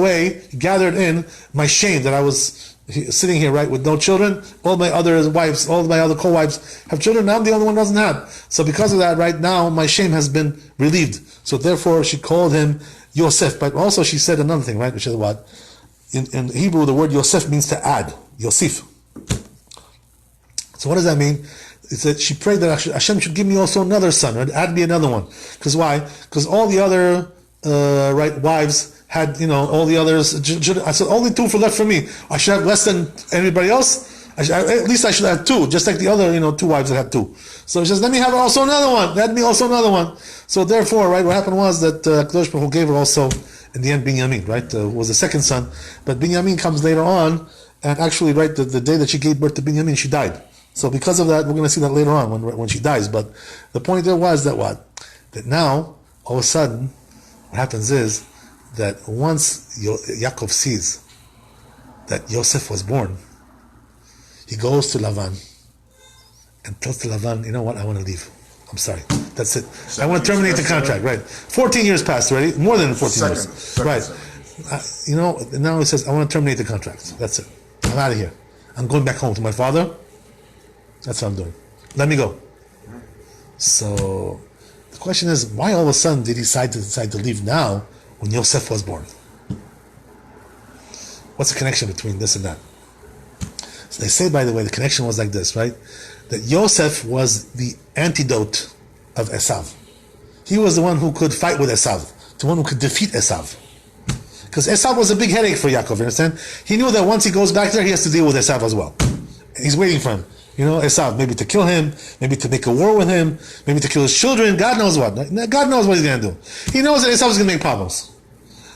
in my shame that I was sitting here, right, with no children. All my other wives, all my other co-wives have children. Now I'm the only one who doesn't have. So because of that, right now, my shame has been relieved. So therefore, she called him Yosef. But also she said another thing, right? Which is what? In Hebrew, the word Yosef means to add. Yosef. So what does that mean? It's that she prayed that Hashem should give me also another son, right? Add me another one. Because why? Because all the other wives had, all the others. I said only 2 left for me. I should have less than anybody else. At least I should have 2, just like the other 2 wives that had 2. So she says, let me have also another one. Add me also another one. So therefore, right, what happened was that Kadosh Baruch Hu gave her also in the end Binyamin, right? Was the second son, but Binyamin comes later on, and actually, right, the day that she gave birth to Binyamin, she died. So because of that, we're going to see that later on when she dies. But the point there was that that now, all of a sudden, what happens is that once Yaakov sees that Yosef was born, he goes to Lavan and tells to Lavan, you know what, I want to leave. I'm sorry. That's it. I want to terminate the contract, right? 14 years passed already, more than 14 years. Right. Now he says, I want to terminate the contract. That's it. I'm out of here. I'm going back home to my father. That's what I'm doing. Let me go. So the question is, why all of a sudden did he decide to leave now when Yosef was born? What's the connection between this and that? So they say, by the way, the connection was like this, right? That Yosef was the antidote of Esav. He was the one who could fight with Esav, the one who could defeat Esav. Because Esav was a big headache for Yaakov, you understand? He knew that once he goes back there, he has to deal with Esav as well. He's waiting for him. Esav, maybe to kill him, maybe to make a war with him, maybe to kill his children, God knows what. God knows what he's going to do. He knows that Esav is going to make problems.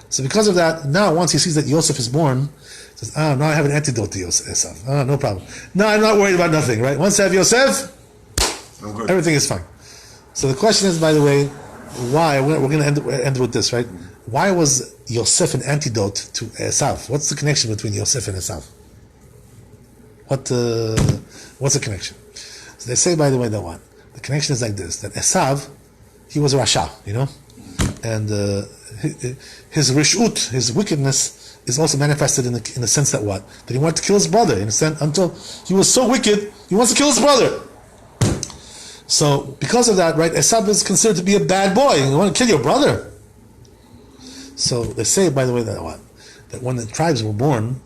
So because of that, now once he sees that Yosef is born, he says, now I have an antidote to Esav. No problem. No, I'm not worried about nothing, right? Once I have Yosef, everything is fine. So the question is, by the way, why, we're going to end with this, right? Why was Yosef an antidote to Esav. What's the connection between Yosef and Esav? What's the connection? So they say, by the way, that one. The connection is like this: that Esav, he was a Rasha, and his rishut, his wickedness, is also manifested in the sense that what? That he wanted to kill his brother. In a sense, until he was so wicked, he wants to kill his brother. So because of that, right, Esav is considered to be a bad boy. You want to kill your brother. So they say, by the way, that what? That when the tribes were born,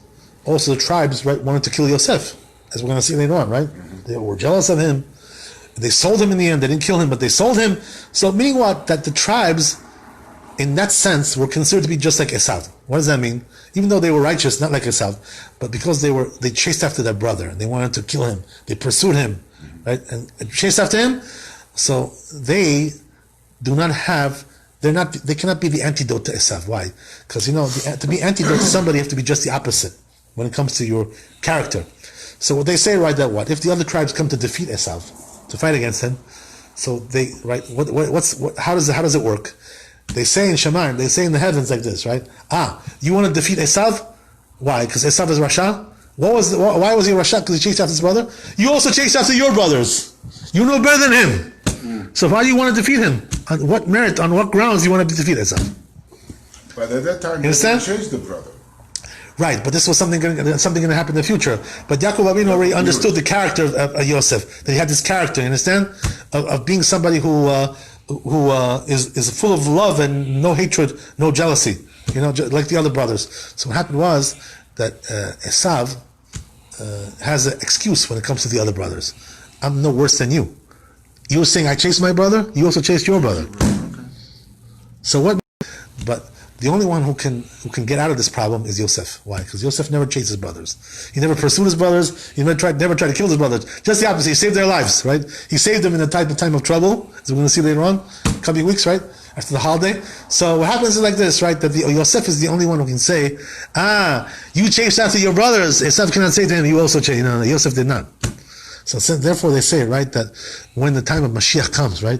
also the tribes, right, wanted to kill Yosef, as we're going to see later on, right? They were jealous of him. They sold him in the end. They didn't kill him, but they sold him. So meaning what? That the tribes, in that sense, were considered to be just like Esav. What does that mean? Even though they were righteous, not like Esav, but because they chased after their brother. They wanted to kill him. They pursued him, right? And chased after him. So they do not have, they cannot be the antidote to Esav. Why? Because, to be antidote to somebody, you have to be just the opposite when it comes to your character. So what they say, right, that what? If the other tribes come to defeat Esav, to fight against him, so they, right, how does it work? They say in Shemayim, they say in the heavens like this, right? You want to defeat Esav? Why? Because Esav is Rasha? Why was he Rasha? Because he chased after his brother? You also chased after your brothers. You know better than him. So why do you want to defeat him? On what merit, on what grounds do you want to defeat Esav? But at that time, he chased the brother. Right, but this was something going to happen in the future. But Yaakov Avinu already understood the character of Yosef. That he had this character, you understand? Of being somebody who is full of love and no hatred, no jealousy. Like the other brothers. So what happened was that Esav has an excuse when it comes to the other brothers. I'm no worse than you. You were saying I chased my brother, you also chased your brother. So what? But the only one who can get out of this problem is Yosef. Why? Because Yosef never chased his brothers. He never pursued his brothers. He never tried to kill his brothers. Just the opposite. He saved their lives, right? He saved them in a time of trouble, as we're going to see later on, coming weeks, right? After the holiday. So what happens is like this, right? That Yosef is the only one who can say, you chased after your brothers. Yosef cannot say to him, you also chased. No, Yosef did not. So therefore they say, right, that when the time of Mashiach comes, right,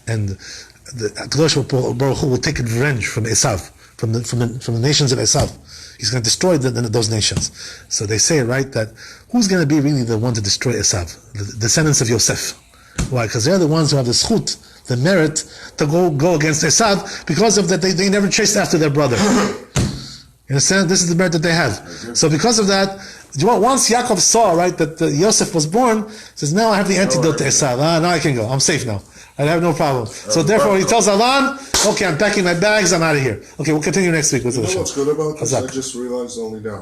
and the Kadosh Baruch Hu will take revenge from Esav, from the nations of Esav. He's going to destroy those nations. So they say, right, that who's going to be really the one to destroy Esav? The descendants of Yosef. Why? Because they're the ones who have the schut, the merit, to go against Esav, because of that they never chased after their brother. You understand? This is the merit that they have. So because of that, once Yaakov saw, right, that Yosef was born, he says, now I have the antidote to Esav. Now I can go. I'm safe now. I have no problem. So therefore he tells Alan, okay, I'm packing my bags, I'm out of here. Okay, we'll continue next week with the show. What's good about this? I just realized only now.